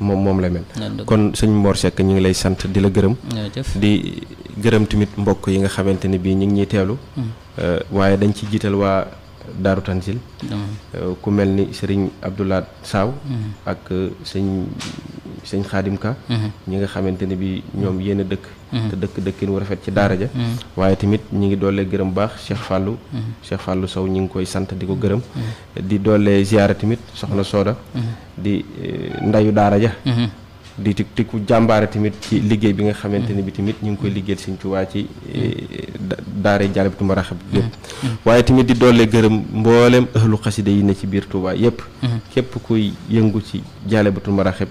moom la mel. kon sëñ Mor Seck ñu ngi lay sant di la gërëm. di gërëm tamit mbokk yi nga xamante ni bii ñu ngi ñuy teelu. waaye dañ ci jiital waa Daaru Tanzil. ku mel ni sëriñ Abdoulaye Saw. ak sëñ Xaadim Ka. ñi nga xamante ni bi ñoom yéen a dëkk. te dëkkin wu rafet ci daara ja. waaye tamit ñi ngi doole gërëm baax Cheikh Fallou Sow ñi ngi koy sant di ko gërëm. di doole ziyaara tamit soxna Sooda. di ndayu daara ja. di ku jàmbaare tamit ci liggéey bi nga xamante ni bi tamit ñu ngi koy liggéeyal Sëñ Tuubaa ci daara Jaalibatul Maraaxib yëpp. waaye tamit di doole gërëm mboolem ahlu xasida yi ne ci biir Tuubaa yëpp. képp kuy yëngu ci Jaalibatul Maraaxib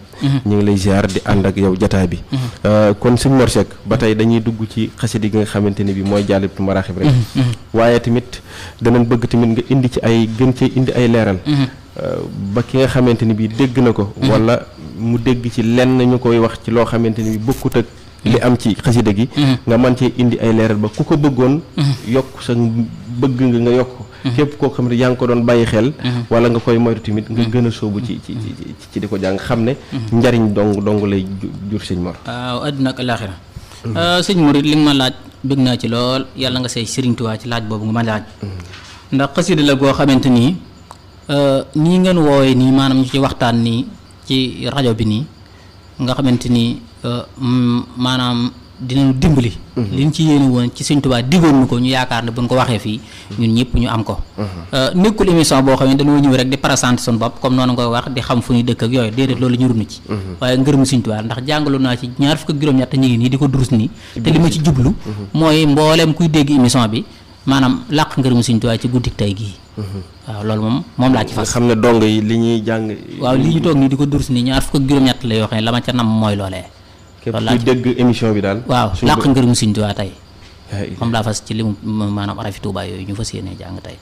ñu ngi lay ziar di ànd ak yow jataay bi. kon sëñ Mor Seck ba tey dañuy dugg ci xasida gi nga xamante ni bi mooy Jaalibatul Maraaxib rek. waaye tamit danañ bëgg tamit nga indi ci ay gën cee indi ay leeral. ba ki nga xamante ni bi dégg na ko. wala mu dégg ci lenn ñu koy wax ci loo xamante ni bi bokkut ak li am ci xasida gi. nga mën cee indi ay leeral ba ku ko bëggoon. yokk sa bëgg nga yokk. képp koo xam ne yaa ngi ko doon bàyyi xel. wala nga koy moytu tamit nga gën a sóobu ci di ko jàng xam ne. njariñ dong lay jur sëñ Mor. waaw àdduna ak alaaxira. sëñ Mor it li nga ma laaj bëgg naa ci lool yàlla nga say Sëriñ Tuubaa ci laaj boobu nga ma laaj. ndax xasida la goo xamante ni nii ngeen woowee nii maanaam ñu ci waxtaan nii ci rajo bi nii nga xamante ni maanaam dinañu dimbali. liñ ci yéene woon ci Sëñ Tuubaa diggoon ñu ko ñu yaakaar ne buñ ko waxee fii ñun ñëpp ñu am ko. nekkul émission boo xam ne dañoo ñëw rek di présenter suñu bopp comme noonu nga wax di xam fu ñu dëkk ak yooyu déedéet loolu ñu runu ci. waaye ngërëmu Sëñ Tuubaa ndax jàngalu naa ci ñaar fukk ak juróom-ñett ñu ngi nii di ko durus nii. te li ma ci jublu. mooy mbooleem kuy dégg émission bi maanaam làq ngërëmu Sëñ Tuubaa ci guddik tey gii. waaw loolu moom laa ci fas. xam ne dong yi li ñuy jàng. waaw li ñu toog nii di ko durus nii ñaar fukk ak juróom-ñett la yoo xam ne la ma ca nam mooy loolee. képp kuy dégg émission bi daal. waaw làq ngërëmu Sëñ Tuubaa tey. moom laa fas ci li mu maanaam arafi Tuubaa yooyu ñu fas yéenee jàng tey.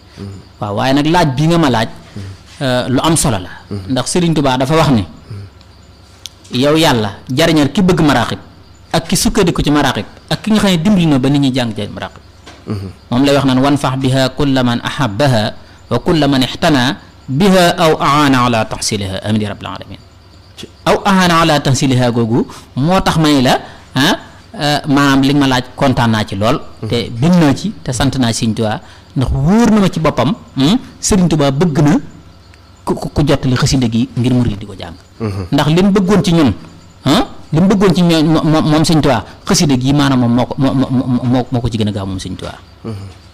waaw waaye nag laaj bi nga ma laaj. lu am solo la. ndax Sëriñ Tuubaa dafa wax ni. yow yàlla jariñal ki bëgg maraaxib ak ki sukkandiku ci maraaxib ak ki nga xam ne dimbali na ba nit ñi jàng ci maraaxib. moom lay wax naan wan fax biha kulla man ahabbaha wa kulla man ixtana biha aw aana ala tahsiliha amin ya rabbil alamin aw aana ala tahsiliha googu moo tax may la maanaam li nga ma laaj kontaan naa ci lool te bind naa ci te sant naa Sëriñ Tuubaa ndax wóor na ma ci boppam Sëriñ Tuubaa bëgg na ku jottali xasida gi ngir murid di ko jàng ndax li mu bëggoon ci ñun li mu bëggoon ci moom Sëriñ Tuubaa xasida gi maanaam moom moo ko ci gën a gaaw moom Sëriñ Tuubaa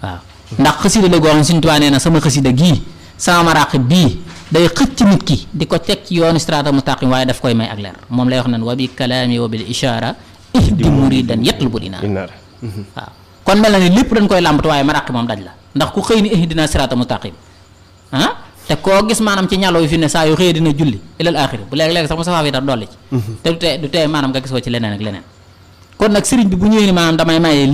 waaw ndax xasida la goo xam Sëriñ Tuubaa nee na sama xasida gii sama maraaxib bii day xëcc nit ki di ko teg ci yoonu siraatal mustaqim waaye daf koy may ak leer moom lay wax nan wa bi kalaami wa bil ishaara ihdi muridan yatlubul inaar waaw kon mel na ni lépp dañ koy làmbatu waaye maraaxib moom daj la ndax ku xëy ni ihdina siraatal mustaqim te koo gis maanaam ci ñàllo yi fi ne saa yu xëyee dina julli ilal axiri bu léegi-léegi sax mu safaa fi tax dolli ci te du tee maanaam nga gis ko ci leneen ak leneen kon nag sëriñ bi bu ñëwee ni maanaam damay maye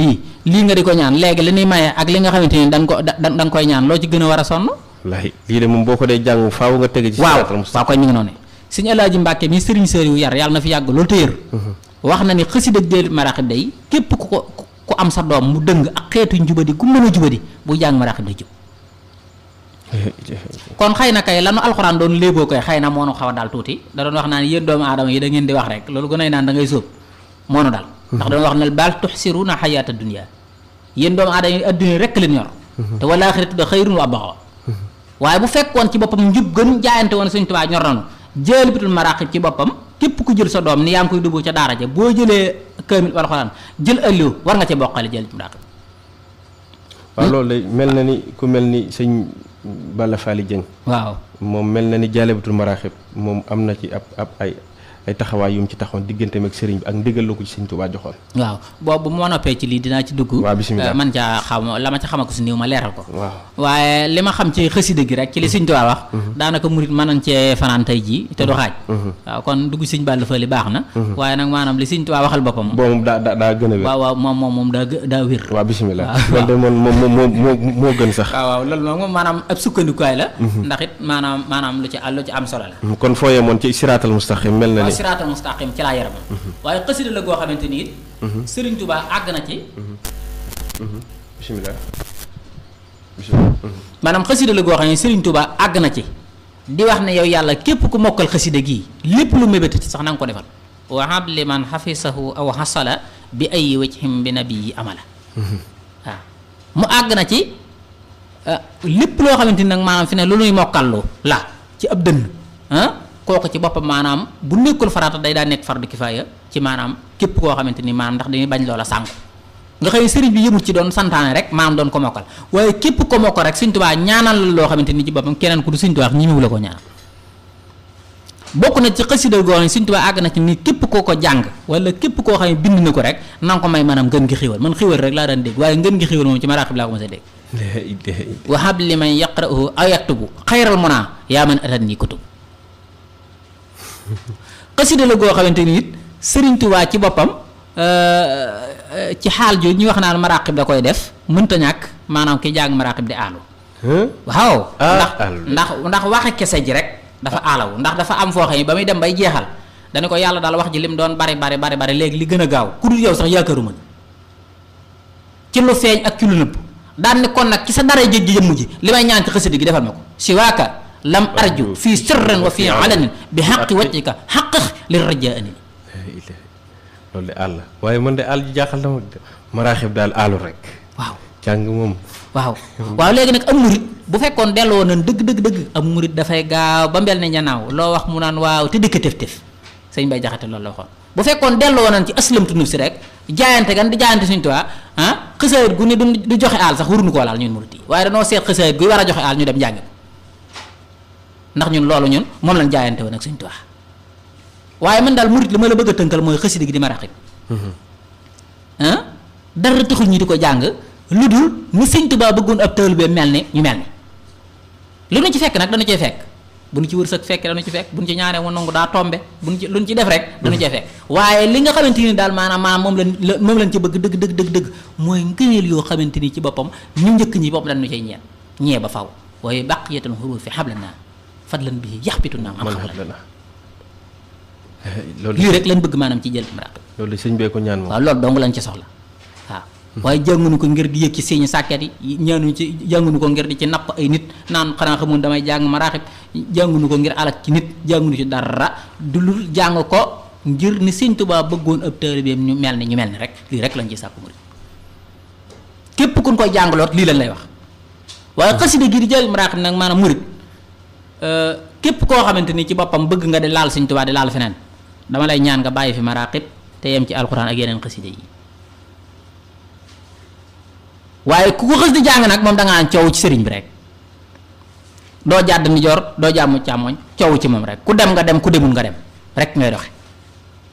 lii nga di ko ñaan léegi li ñuy maye ak li nga xamante ni da nga koy ñaan loo ci gën a war a sonn wallaahi lii de moom boo ko dee jàng faaw nga tege ci waaw koy mi ngi noonu Sëriñ Alaaji Mbàkke mi sëriñ sëriñ yar yàlla na fi yàgg loolu te yër wax na ni xasida Jaalibatul Maraaxib day képp ku am sa doom mu dëng ak xeetu njubadi ku mën a jubadi bu jàng maraaxib day jub kon xëy na kay lanu alxuraan doon léeboo koy xëy na moo nu xaw a daal tuuti da doon wax naan yéen doomu aadama yi da ngeen di wax rek loolu gën a naan da ngay sóob moo nu daal ndax doon wax ne baal tuxsiruuna xayaata dunya yéen doomu aadama yi adduna rek leen yor te wal aaxiratu da xayrun wa abqaa waaye bu fekkoon ci boppam njub gën jaayante woon Sëriñ Tuubaa ñor nanu Jaalibatul Maraaxib ci boppam képp ku jël sa doom ni yaa ngi koy dugg ca daara ja boo jëlee kaamil alxuraan jël ëlliw war nga ca bokkale Jaalibatul Maraaxib waaw loolu lay mel na ni ku mel ni sëñ Balla Faali Jëng waaw moom mel na ni Jaalibatul Maraaxib moom am na ci ab ay taxawaay yu mu ci taxoon digganteem ak sëriñ bi ak ndigal la ko ci sëñ Tuubaa joxoon. waaw boobu bu ma noppee ci lii dinaa ci dugg. waaw bisimilah man caa xam la ma ca xama ko si néew ma leeral ko. waaw waaye li ma xam ci xasida gi rek ci li sëñ Tuubaa wax. daanaka murit mën nañ cee fanaan tey jii te du xaaj. waaw kon dugg sëñ Balla Fally baax na. waaye nag maanaam li sëñ Tuubaa waxal boppam. boobu daa gën a wér. waaw moom daa wér. waaw bisimilah loolu de moom moo gën sax. waaw loolu moom maanaam ab sukkandikuwaay la. ndax it maanaam lu ci am solo la. kon foo yemoon ci siraatal mustaqim mel na ni. siraatal mustaqim ci laa yaram. waaye xasida la goo xamante ni it. Sëriñ Tuubaa àgg na ci. bisimilah. maanaam xasida la goo xam ne Sëriñ Tuubaa àgg na ci. di wax ne yow yàlla képp ku mokkal xasida gii lépp lu mébét ci sax na nga ko defal. wa hab liman hafisahu aw hasala bi ay wajhim bi nabii amala. waaw mu àgg na ci lépp loo xamante ni nag maanaam fi ne lu nuy mokkallu la ci ab dënn kooku ci boppam maanaam bu nekkul farata day daa nekk fardu kifaaya ci maanaam képp koo xamante ni maanaam ndax dañuy bañ loola sànku nga xëy sëriñ bi yëmut ci doon santaane rek maanaam doon ko mokkal waaye képp ko mokkal rek Sëriñ Tuubaa ñaanal la loo xamante ni ci boppam keneen ku du Sëriñ Tuubaa ñi la ko ñaanal bokk na ci xasida goo xam ne Sëriñ Tuubaa àgg na ci ni képp koo ko jàng wala képp koo xam ne bind na ko rek na nga ko may maanaam ngën gi xiwal man xiwal rek laa daan dégg waaye ngën gi xiwal moom ci maraaxib laa ko mos a dégg wa hab liman yaqra'uhu aw yaktubu xayral munaa yaa man atan ni kutub xasida la goo xamante ni it Sëriñ Tuubaa ci boppam ci xaal jooju ñuy wax naan maraqib da koy def mënta ñàkk maanaam ki jàng maraqib di aalu waaw ndax waxe kese ji rek dafa aalawu ndax dafa am foo xam ne ba muy dem bay jeexal dana ko yàlla daal wax ji lim doon bari léegi li gën a gaaw ku dul yow sax yaakaaruma ci lu feeñ ak ci lu nëbb daan ni kon nag ci sa dara jëj ji jëmm ji li may ñaan ci xasida gi defal ma ko si waaka lam arju fii sirrin wa fii alanin bi xaqi wajhika xaqix li rajaani loolu de àll waaye man de àll ji jaaxal na ma maraaxib daal àllu rek. waaw jàng moom. waaw léegi nag am murit bu fekkoon delloo nañ dëgg am murit dafay gaaw ba mbel ne ñanaaw loo wax mu naan waaw te dëkk tëf sëñ Bay Jaxate loolu la waxoon bu fekkoon delloo nañ ci aslamtu nafsi rek jaayante gan di jaayante Sëñ Tuubaa xësaayit gu ne du joxe àll sax waruñu koo laal ñun murit yi waaye dañoo seet xësaayit guy war a joxe àll ñu dem jàngi ko ndax ñun loolu ñun moom lañ jaayante woon ak Sëñ Tuubaa waaye man daal murit li ma la bëgg a tënkal mooy xasida gi di maraqib dara taxul ñi di ko jàng lu dul ni Sëñ Tuubaa bëggoon ab taalibe mel ni ñu mel ni lu nu ci fekk nag dana cee fekk bu nu ci wërsëg fekk dana ci fekk bu nu ci ñaaree mu nangu daa tombe bu nu ci lu nu ci def rek dana cee fekk waaye li nga xamante ni daal maanaam moom lañ ci bëgg dëgg mooy ngëneel yoo xamante ni ci boppam ñu njëkk ñi boppam dañu cay ñee ba faw waaye baqiyatan hurufi hablanaa fadlan bihi yaxbitu naam am xabla lii rek lañ bëgg maanaam ci jël maraqib loolu sëñ bee ko ñaan moom waaw loolu dong lañ ci soxla waaw waaye jànguñu ko ngir di yëg ci seeni sàkket yi jànguñu ko ngir di ci napp ay nit naan xanaa xamoon damay jàng maraqib jànguñu ko ngir alak ci nit jànguñu ci dara du lu jàng ko ngir ni Sëñ Tuubaa bëggoon ab taalibeem ñu mel ni rek lii rek lañ ci sàkku murid képp kuñ koy jàngaloot lii lañ lay wax waaye xasida gi di jël maraqib nag maanaam murid képp koo xamante ni ci boppam bëgg nga di laal Sëñ Tuubaa di laal feneen dama lay ñaan nga bàyyi fi maraqib te yem ci alxuraan ak yeneen xasida yi waaye ku ko xës di jàng nag moom da nga naan coow ci sëriñ bi rek doo jàdd ni joor doo jàmm càmmoñ coow ci moom rek ku dem nga dem ku demul nga dem rek ngay doxe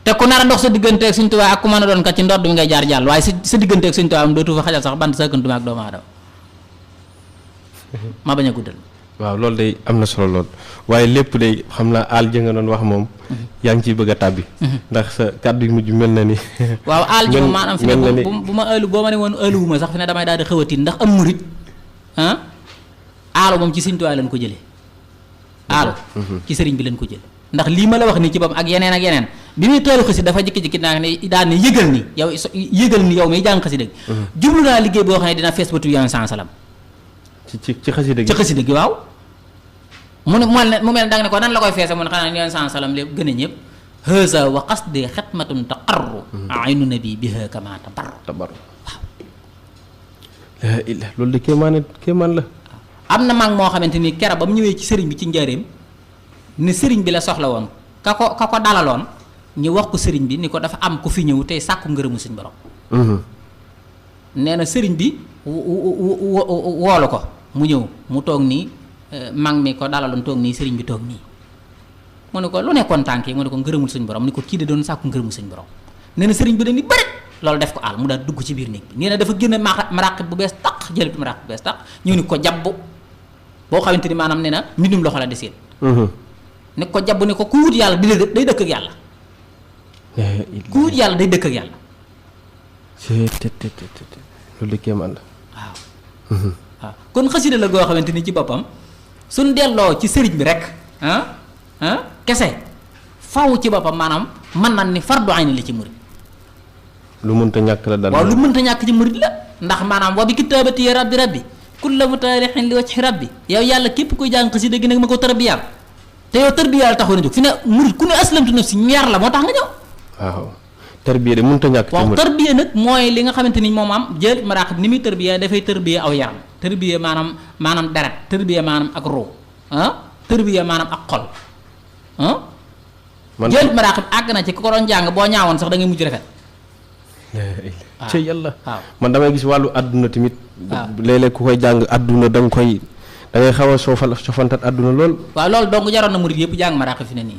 te ku nar a dox sa diggante ak Sëñ Tuubaa ak ku mën a doon kat ci ndodd bi ngay jaar jàll waaye sa diggante ak Sëñ Tuubaa am dootu fa xajal sax bant sëkkantuma ak doomu aadama ma bañ a guddal waaw loolu day am na solo lool waaye lépp day xam naa aal ja nga doon wax moom yaa ngi ciy bëgg a tàbbi ndax sa kàddu yu mujj mel na ni waaw aal ji moom maanaam fi ne bu ma ëllu boo ma ne woon ëlluwuma sax fi ne damay daal di xëwatin ndax am murit aalo moom ci Sëñ Tuubaa lañ ko jëlee aalo ci sëriñ bi lañ ko jële ndax lii ma la wax nii ci boppam ak yeneen bi muy tëelu xasi dafa jikki-jikki naa ne daan ne yëgal ni yow may jàng xasida gi jublu naa liggéey boo xam ne dina fees ba tu yoon salam ci xasida gi ci xasida gi waaw mu mel da nga ne ko nan la koy feese mu ne xanaa yoon salam lépp gën a ñëpp hëza wa qasdi xetmatun taqarru aynu nabi biha kama tabarru waaw la ilaha loolu de kéemaan la am na mag moo xamante ni kera ba mu ñëwee ci sëriñ bi ci njaareem ne sëriñ bi la soxla woon ka ko dalaloon ñu wax ko sëriñ bi ni ko dafa am ku fi ñëw tey sàkku ngërëmu suñ borom nee na sëriñ bi woolu ko mu ñëw mu toog nii mag mi ko dalaloon toog nii sëriñ bi toog nii mu ne ko lu nekkoon tànk yi mu ne ko ngërëmul suñ borom mu ne ko kii de doon sàkku ngërëmul suñ borom nee na sëriñ bi dañuy bëri loolu def ko àll mu daal dugg ci biir néeg bi nee na dafa génne maraqib bu bees taq jël maraqib bu bees taq ñëw ni ko jàbb boo xamante ni maanaam nee na mbindum loxo la di seen ne ko jàbb ne ko ku wut yàlla day dëkk ak yàlla ku wut yàlla day dëkk ak yàlla loolu de kéemaan la waaw kon xasida la goo xamante ni ci boppam suñ delloo ci sëriñ bi rek kese faw ci boppam maanaam mën na ni fardu ayni li ci murid lu mënta ñàkk la dal waaw lu mënta ñàkk ci murid la ndax maanaam wa bi kitaabati ya rabbi kulla mutaarixin li wajhi rabbi yow yàlla képp kuy jàng xasida gi nag ma ko tarbiyaal te yow tarbiyaal taxoon a jóg fi ne murid ku ne aslamtu nafsi ñaar la moo tax nga ñëw waaw tarbiya de mënta ñàkk ci murid waaw tarbiya nag mooy li nga xamante ni moom am jël maraqib ni muy tarbiya dafay tarbiya aw yaram tarbiya maanaam deret tarbiya maanaam ak ruu tarbiya maanaam ak xol jël maraqib àgg na ci ku ko doon jàng boo ñaawoon sax da ngay mujj rafet ci yàlla man damay gis wàllu àdduna tamit léeg-léeg ku koy jàng àdduna da ngay xaw a sofantat àdduna lool waaw loolu donc jaroon na murid yëpp jàng maraqib fi ne nii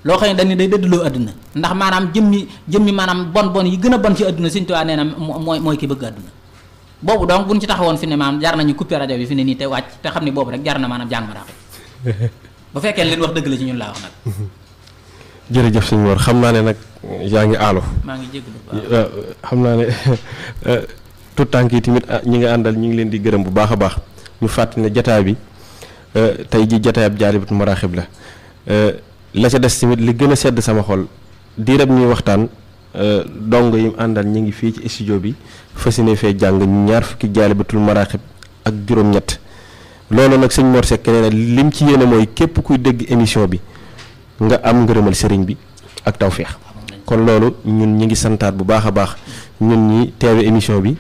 loo xam ne dañ ne day dëddloo àdduna ndax maanaam jëmmi maanaam bon yi gën a bon ci àdduna Sëñ Tuubaa nee na mooy ki bëgg àdduna boobu donc buñ ci taxawoon fi ne maanaam jar nañu coupé rajo bi fi ne nii te wàcc te xam ne boobu rek jar na maanaam jàng maraqib bu fekkee leen wax dëgg la ci ñun laa wax nag jërëjëf sëñ Mor xam naa ne nag yaa ngi aalo maa ngi jégalu xam naa ne tout tànk yi tamit ñi nga àndal ñi ngi leen di gërëm bu baax a baax ñu fàttali ne jataay bi tey ji jataayab Jaalibatul Maraaxib la ca des tamit li gën a sedd sama xol diirab ñuy waxtaan dong yi mu àndal ñu ngi fii ci studio bi fas yéene fee jàng ñaar fukki Jaalibatul Maraaxib ak juróom-ñett loolu nag sëñ Mor Seck nee na lim ci yéene mooy képp kuy dégg émission bi nga am ngërëmal sëriñ bi ak tawféex kon loolu ñun ñi ngi santaat bu baax a baax ñun ñi teewe émission bi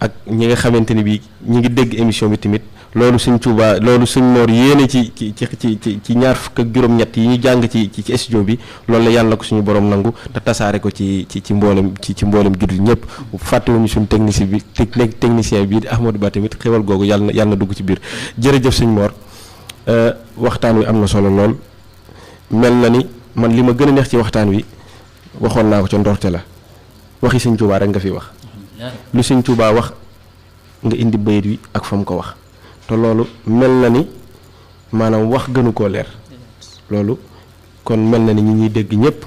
ak ñi nga xamante ni bi ñi ngi dégg émission bi tamit loolu sëñ Tuubaa loolu sëñ Mor yéene ci ñaar fukk ak juróom-ñett yi ñu jàng ci studio bi loolu la yàlla ko suñu borom nangu te tasaare ko ci mboolem ci mboolem jullit ñëpp fàttewuñu suñu technicien bi di Ahmadou Ba tamit xewal googu yàlla na dugg ci biir jërëjëf sëñ Mor waxtaan wi am na solo lool mel na ni man li ma gën a neex ci waxtaan wi waxoon naa ko ca ndorte la waxi sëñ Tuubaa rek nga fi wax lu sëñ Tuubaa wax nga indi bayit wi ak fa mu ko wax te loolu mel na ni maanaam wax gënu koo leer loolu kon mel na ni ñi ñuy dégg ñëpp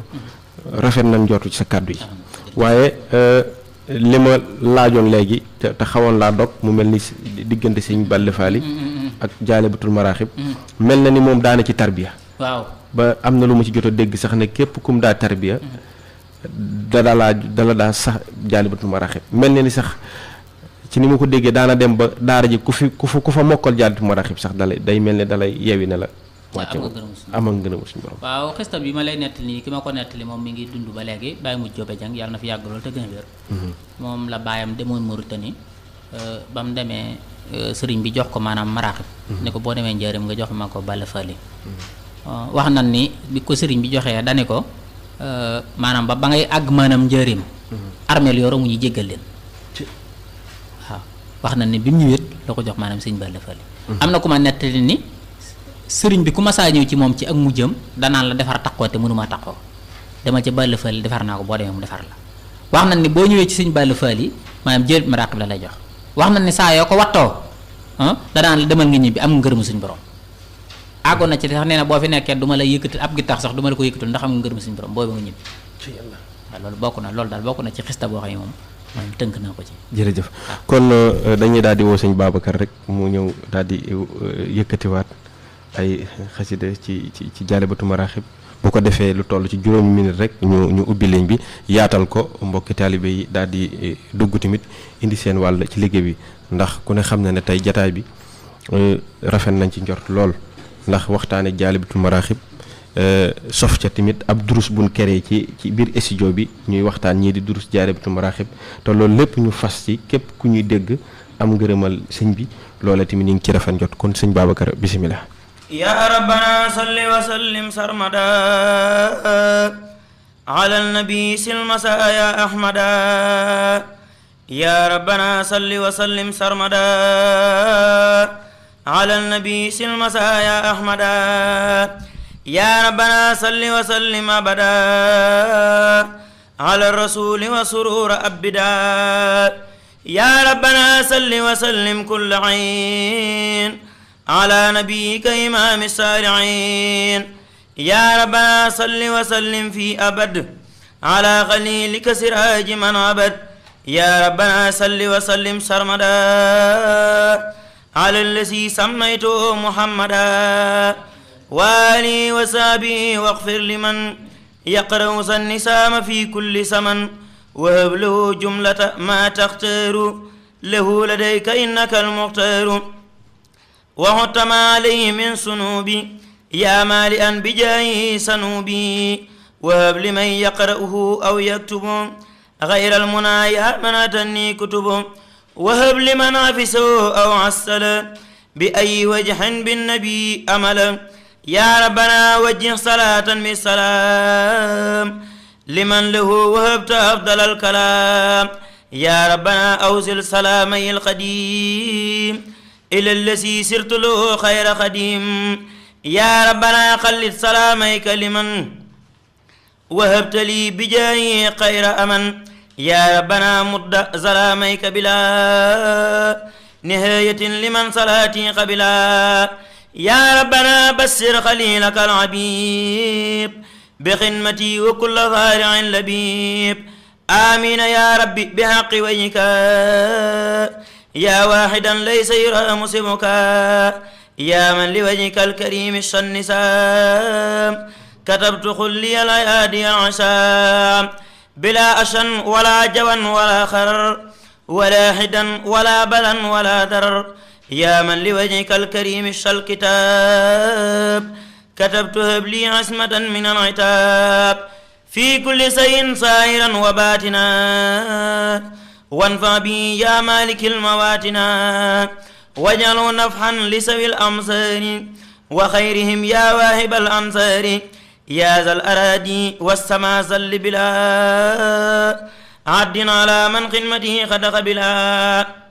rafet nañ njortu ci sa kàddu yi waaye li ma laajoon léegi te xawoon laa dog mu mel ni diggante sëñ Balla Faali ak Jaalibatul Maraaxib mel na ni moom daana ci tarbiya waaw ba am na lu ma ci jot a dégg sax ne képp kum daa tarbiya dala daa sax Jaalibatul Maraaxib mel na ni sax ci ni ma ko déggee daana dem ba daara ji ku fa mokkal Jaalibatul Maraaxib sax day mel ne dalay yewi ne la wàcce am ak ngërëm suñu borom waaw xista bi ma lay nettali ki ma ko nettali moom mi ngi dund ba léegi bàyyi mu jóobe jàng yàlla na fi yàgg lool te gën a wér moom la bàyyam demoon Mauritanie ba mu demee sëriñ bi jox ko maanaam maraaxib ne ko boo demee njëriñ nga jox ma ko Balla Faali wax nan ni bi ko sëriñ bi joxee dane ko maanaam ba ngay àgg maanaam njëriñ armeel yoro mu ñu jéggal leen waaw wax nan ni bi mu ñëwee la ko jox maanaam sëriñ Balla Faali am na ku ma nettali ni sëriñ bi ku ma saa ñëw ci moom ci ak mujjam danaan la defar taqoo te mënuma taqoo dama ca Balla Faali defar naa ko boo demee mu defar la wax nan ni boo ñëwee ci sëriñ Balla Faali maanaam jël maraaxib la lay jox wax nan ni saa yoo ko wattoo danaan la demal nga ñibbi am ngërëmu suñu borom àggoon na ci sax nee na boo fi nekkee du ma la yëkkati ab gittax sax du ma la ko yëkkatul ndax am nga ngërëm suñu borom boobu nga ñibbi waaw loolu daal bokk na ci xista boo xam ne moom maanaam tënk naa ko ci jërëjëf kon dañuy daal di woo sëñ Babacar rek mu ñëw daal di yëkkatiwaat ay xasida ci Jaalibatul Maraaxib bu ko defee lu toll ci juróomi minute rek ñu ubbi ligne bi yaatal ko mbokki taalibe yi daal di dugg tamit indi seen wàll ci liggéey bi ndax ku ne xam na ne tey jataay bi rafet nañ ci njort lool ndax waxtaane Jaalibatul Maraaxib sof ca tamit ab durus buñ keree ci biir studio bi ñuy waxtaan ñii di durus Jaalibatul Maraaxib te loolu lépp ñu fas ci képp ku ñuy dégg am ngërëmal sëñ bi loola tamit ñu ngi ci rafet njort kon sëñ Babacar bisimilah. yaa rabbana salli wa sallim sarmada ala nabi silmasa ya ahmada ya rabbana salli wa sallim sarmada ala nabi silmasa ya ahmada يا ربنا صل وسلم أبدا على الرسول وسرور أبدا يا ربنا صل وسلم كل عين على نبيك إمام السارعين يا ربنا صل وسلم في أبد على خليلك سراج من عبد يا ربنا صل وسلم سرمدا على الذي سميته محمدا وآله وصحبه واغفر لمن يقرأ النسام في كل سمن وهب له جملة ما تختار له لديك إنك المختار وحط ما عليه من صنوبي يا مالئا بجاهه سنوبي وهب لمن يقرأه أو يكتب غير المنى يا من أتني كتب وهب لمن عفسه أو عسل بأي وجه بالنبي أمل يا ربنا وجه صلاة بالسلام لمن له وهبت أفضل الكلام يا ربنا أوصل سلامي القديم إلى الذي سرت له خير خديم يا ربنا خلد سلاميك لمن وهبت لي بجاهه خير أمن يا ربنا مد سلاميك بلا نهاية لمن صلاتي قبلا يا ربنا بسر خليلك العبيب بخدمتي وكل ضارع لبيب آمين يا ربي بحق وجهك يا واحدا ليس يرى مسبك يا من لوجهك الكريم الشنسام كتبت خلي الأيادي العشام بلا أشن ولا جوى ولا خرر ولا حدا ولا بلا ولا درر يا من لوجهك الكريم الكتاب كتبت هب لي عصمة من العتاب في كل شيء صائرا وباتنا وانفع بي يا مالك المواتنا واجعلوا نفحا لسوي الأمصار وخيرهم يا واهب الأنصار يا ذا الأراضي والسماء زل بلا عد على من خدمته قد قبلا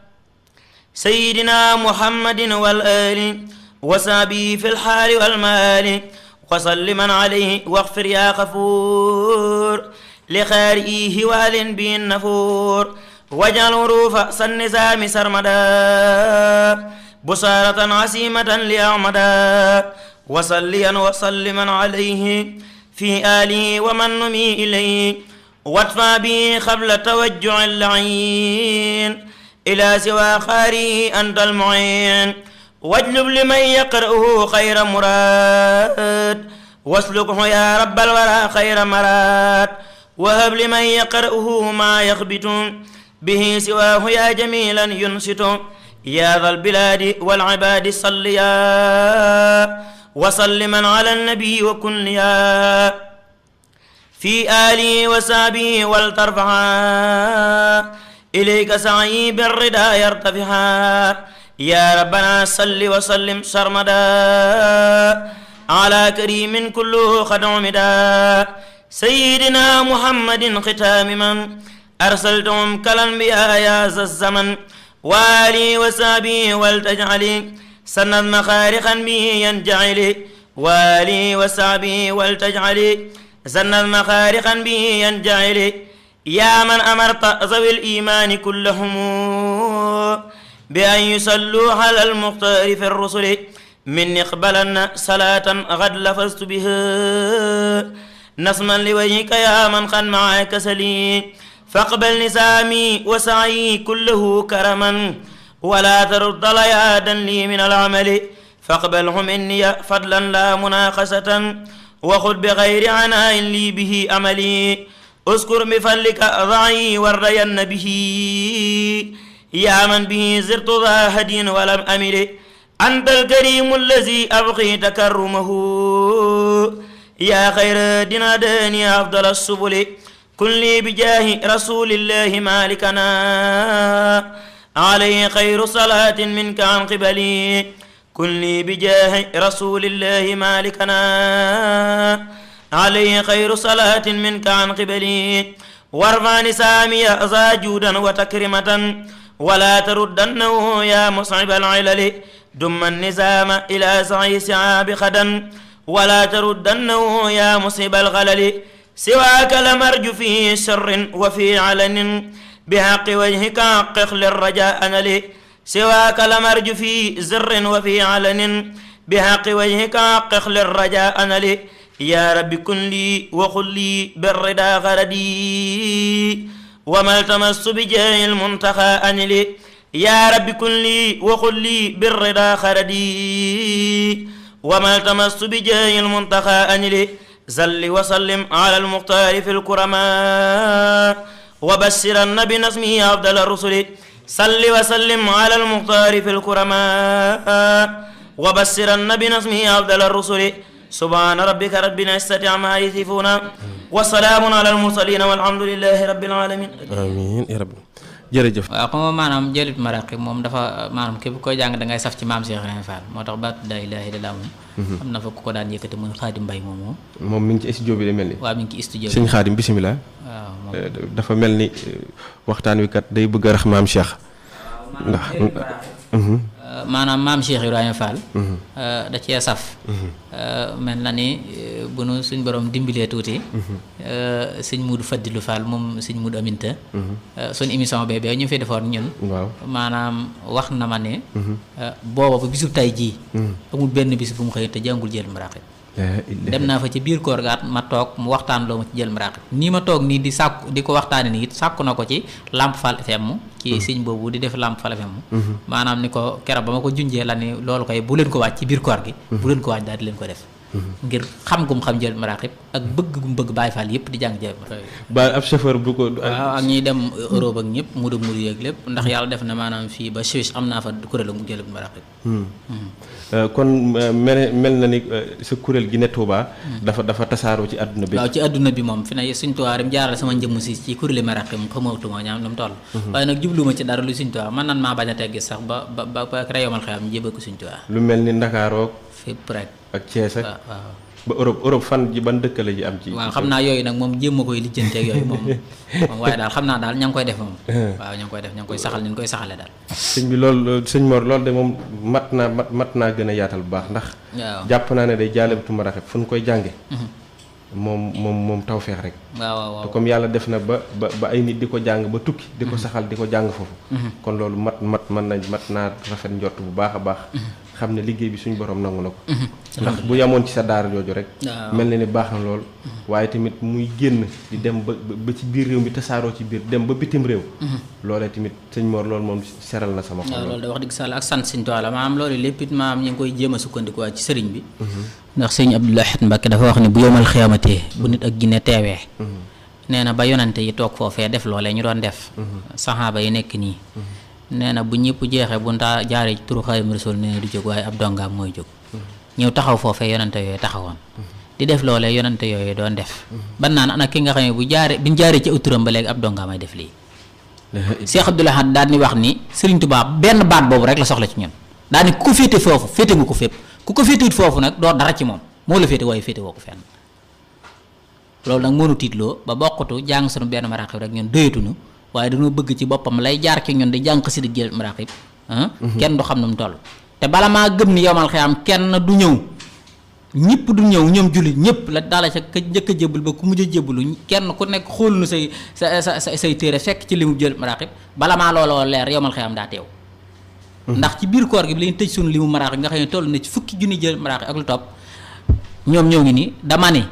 سيدنا محمد والآل وصحبه في الحال والمال وصل من عليه واغفر يا غفور لخارئه وال به النفور واجعل روف النظام سرمدا بصارة عسيمة لأعمدا وصليا وسلما عليه في آله ومن نمي إليه وادفع به قبل توجع اللعين إلى سوى خاري أنت المعين واجلب لمن يقرأه خير مراد واسلكه يا رب الورى خير مراد وهب لمن يقرأه ما يخبت به سواه يا جميلا ينصت يا ذا البلاد والعباد صليا وسلما على النبي وكن ليا في آله وصحبه ولترفعا إليك سعي بالرضا يرتفعا يا ربنا صل وسلم سرمدا على كريم كله قد عمدا سيدنا محمد ختام من أرسلتهم كالأنبياء يا ذا الزمن وآله وصحبه ولتجعل سند مخارقا به ينجعل وآله وصحبه ولتجعل سند مخارقا به ينجعل يا من أمرت ذوي الإيمان كلهم بأن يصلوا على المختار في الرسل من اقبلن صلاة غد لفظت بها نصما لوجهك يا من قد معك سلي فاقبل نسامي وسعي كله كرما ولا ترد ليادا لي من العمل فاقبله مني فضلا لا مناقشة وخذ بغير عناء لي به أملي اذكر بفضلك ضعي والرين به يا من به زرت ذا هدي ولم أمل أنت الكريم الذي أبغي تكرمه يا خير دين داني أفضل السبل كن لي بجاه رسول الله مالكنا عليه خير صلاة منك عن قبلي كن لي بجاه رسول الله مالكنا عليه خير صلاة منك عن قبلي وارفع نسامي ذا جودا وتكرمة ولا تردنه يا مصعب العلل دم النزام إلى سعي سعاب خدا ولا تردنه يا مصيب الغلل سواك لمرج في سر وفي علن بحق وجهك حقق للرجاء نلي سواك لمرج في زر وفي علن بحق وجهك حقق للرجاء نلي يا رب كن لي وخل لي بالرضا غردي وما التمس بجاه المنتخى أنلي يا رب كن لي وخل لي بالرضا غردي وما التمس بجاه المنتخى أنلي زل وسلم على المختار في الكرماء وبشرن بنسمه أفضل الرسل صل وسلم على المختار في الكرماء وبشرن بنسمه أفضل الرسل سبحان ربك رب العزة عما يصفون وسلام على المرسلين والحمد لله رب العالمين amiin ya rabbi jërëjëf. waaw xam nga maanaam jëlit maraqib moom dafa maanaam képp koy jàng da ngay saf ci maam Cheikh Ibrahima Fall moo tax baatu laa ilaaha illallaah moom am na fa ku ko daan yëkkati muy Xaadim Mbay moom mi ngi ci studio bi de mel ni. waaw mi ngi ci studio bi sëñ Xaadim bisimilah. waaw moom dafa mel ni waxtaan wi kat day bëgg a rax maam Cheikh. ndax maanaam maam Cheikh Ibrahima Fall da cee saf mel na ni bu nu suñ borom dimbilee tuuti sëñ Mudu Fadilu Fall moom sëñ Mudu Aminta suñ émission bee ñu fi defoon ñun waaw maanaam wax na ma ne booba ba bisub tay jii amul benn bis bu mu xëy te jàngul jël maraqib dem naa fa ci biir koor gaat ma toog mu waxtaan loo ma ci jël maraqib nii ma toog nii di sàkku di ko waxtaane nii it sàkku na ko ci Lamp Fall FM ci siñ boobu di def Lamp Fall FM maanaam ni ko keroog ba ma ko junjee la ni loolu koy bu leen ko wàcc ci biir koor gi bu leen ko wàcc daal di leen ko def ngir xam gum xam jël maraqib ak bëgg gum bëgg Baay Faal yëpp di jàng jël maraqib ba ab chauffeur bu ko. waaw ak ñuy dem Europe ak ñëpp mudu yeeg lépp ndax yàlla def na maanaam fii ba Suisse am naa fa kuréel mu jël maraqib kon mel na ni sa kuréel gi ne Touba dafa tasaaroo ci àdduna bi. waaw ci àdduna bi moom fi ne Sëñ Tuubaa rim jaaral sama njëmm si ci kuréeli maraqib mu xamatuma ñaam lu mu toll waaye nag jubluma ci dara lu Sëñ Tuubaa man nan maa bañ a teggi sax ba reyomal xeyam ñu jébal ko Sëñ Tuubaa lu mel ni Ndakaaroog fépp rek ak Thiès ak waaw ba Europe fan ji ban dëkk la ji am ci. waaw xam naa yooyu nag moom jéem a koy lijjanteeg yooyu moom waaye daal xam naa daal ña ngi koy def moom waaw ña ngi koy def ña ngi koy saxal ni ñu koy saxale daal sëñ bi loolu sëñ Mor loolu de moom mat naa gën a yaatal bu baax ndax waaw jàpp naa ne day jaalibatu maraqib fu ñu koy jànge moom tawfeex rek waaw te comme yàlla def na ba ay nit di ko jàng ba tukki di ko saxal di ko jàng foofu kon loolu mat naa rafet njort bu baax a baax xam ne liggéey bi suñu borom nangu na ko ndax bu yamoon ci sa daara jooju rek mel na ni baax na lool waaye tamit muy génn di dem ba ci biir réew mi tasaaroo ci biir dem ba bitim réew loolee tamit sëñ Mor loolu moom seral na sama xol waaw loolu da wax dëgg sàll ak sant Sëñ Tuubaa la maanaam loolu lépp it maanaam ñu ngi koy jéem a sukkandikuwaat ci sëriñ bi ndax sëñ Abdou Lahad Mbacké dafa wax ne bu yomal xiyaamatee bu nit ak ginne teewee nee na ba yonante yi toog foofee def loolee ñu doon def saxaaba yi nekk nii nee na bu ñëpp jeexee bu ntaa jaaree ci turu Xaadimu Rasuul nee na du jóg waaye ab dongaam mooy jóg ñëw taxaw foofee yonante yooyu taxawoon di def loolee yonante yooyu doon def ban naan ana ki nga xam ne bi ñu jaaree ci aw turam ba léegi ab dongaam ay def lii Cheikh Abdou Lahad daal ni wax ni Sëriñ Tuubaa benn baat boobu rek la soxla ci ñun daal ni ku ko féete foofu féete nga ko fépp ku ko féetewut foofu nag doo dara ci moom moo la féete waaye féete woo ko fenn loolu nag mënu tiitloo ba bokkatu jàng sunu benn maraqib rek ñun doyatuñu waaye dañoo bëgg ci boppam lay jaar ci ñun di jàng xasida jël maraqib kenn du xam nu mu toll te bala maa gëm ni yowmal xiyaam kenn du ñëw ñëpp du ñëw ñoom jullit ñëpp la daala ca ka njëkk a jébbal ba ku mujj a jébbalu kenn ku nekk xool nu say téere fekk ci li mu jël maraqib bala maa looloo leer yowmal xiyaam daa teew ndax ci biir koor gi bi lañu tëj sunu li mu maraqib nga xam ne toll na ci fukki junni jël maraqib ak lu topp ñoom ñoo ngi nii dama ne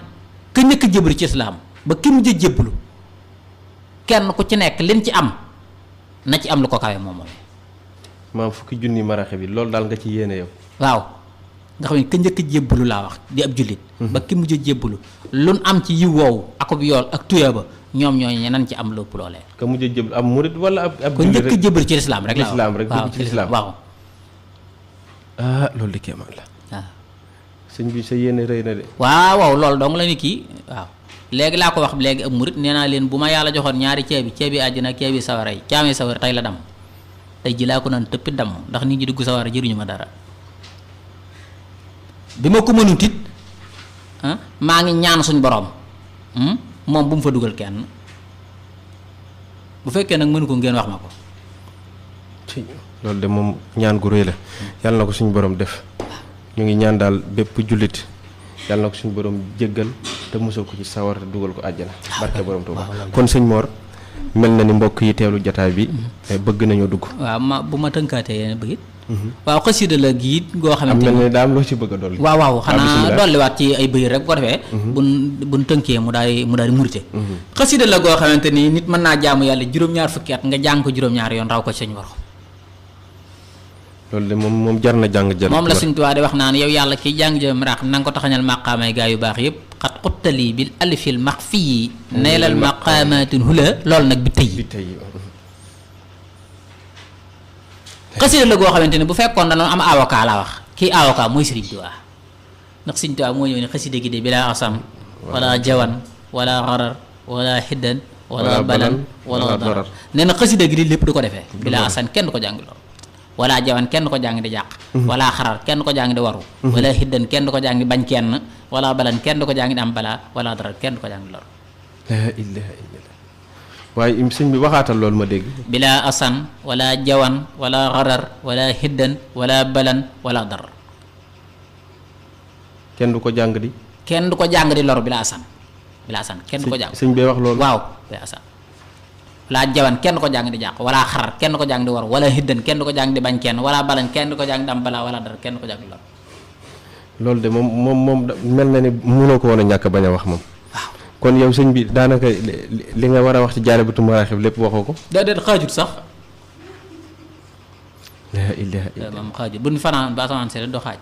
ka njëkk a jébbalu ci islaam ba ki mujj a jébbalu kenn ku ci nekk liñ ci am na ci am lu ko kawe moom maam fukki junni maraqib bi loolu daal nga ci yéene yow waaw nga xam ne ka njëkk a jébbalu laa wax di ab jullit ba ki mujj a jébbalu luñ am ci yiw woowu akub yool ak tuyaaba ñoom ñooñu nan ci am lépp loolee ka mujj a jébbalu am murid wala ab ko njëkk a jébbalu ci lislaam rek la lislaam rek dugg ci lislaam waaw loolu di kéemaan la waaw sëñ bi sa yéene rëy na de waaw loolu dong la ni kii waaw léegi laa ko wax léegi ab murid nee naa leen bu ma yàlla joxoon ñaari ceebi àjjana ceebi sawara yi caamee sawara tey la dam tey ji laa ko naan tëppi damm ndax nit ñi dugg sawara jëriñu ma dara bi ma ko mënut it maa ngi ñaan suñ borom moom bu mu fa dugal kenn bu fekkee nag mënu ko ngeen wax ma ko loolu de moom ñaan gu rëy la yàlla na ko suñu borom def ñu ngi ñaan daal bépp jullit yàlla na ko suñu borom jéggal te musal ko ci sawar te dugal ko àjjana barke borom Tuuba kon sëñ Mor mel na ni mbokk yi teelu jataay bi bëgg nañoo dugg. waaw bu ma tënkaatee yeneen bëgg it waaw xasida la gi it goo xamante am na ne daa am loo ci bëgg a dolli. waaw xanaa dolliwaat ci ay bëy rek bu ko defee buñ tënkee mu daal di murite xasida la goo xamante ni nit mën naa jaamu yàlla juróom-ñaar fukki at nga jàng ko juróom-ñaar yoon raw ko sëñ Mor. loolu de moom jar na jàng jël moom la suñ tuwaa di wax naan yow yàlla kiy jàng jëm raax na nga ko taxañal maqaamay gaa yu baax yëpp xat xuttali bil alifil max fii neelal maqaamaatin hula loolu nag bi tëy xasida la goo xamante ne bu fekkoon danoon am avocat laa wax kii avocat mooy Sëriñ Tuubaa ndax Sëriñ Tuubaa moo ñëw ne xasida gi de bilaa asam wala jawan wala xarar wala xiddan wala balan wala darar nee na xasida gi di lépp du ko defee bilaa asan kenn du ko jàng lool wala jawan kenn ko jàng di jàq wala xarar kenn ko jàng di waru wala hiddan kenn ko jàng di bañ kenn wala balan kenn ko jàng di am balaa wala darar kenn ko jàng di lor la ilaha illallah waaye sëñ bi waxaatal loolu ma dégg bila asan wala jawan wala xarar wala hiddan wala balan wala darar kenn du ko jàng di lor bila asan kenn du ko jàng sëñ bee wax loolu waaw bila asan wala jawan kenn ko jàng di jàq wala xarar kenn ko jàng di war wala hiddan kenn ko jàng di bañ kenn wala balan kenn ko jàng di am balaa wala dara kenn ko jàng di lor loolu de moom mel na ni mënoo ko woon a ñàkk bañ a wax moom waaw kon yow sëñ bi daanaka li nga war a wax ci Jaalibatul Maraaxib lépp waxoo ko déedéet xaajut sax la ilaha illa moom xaajut buñ fanaan ba asamaan see doo xaaj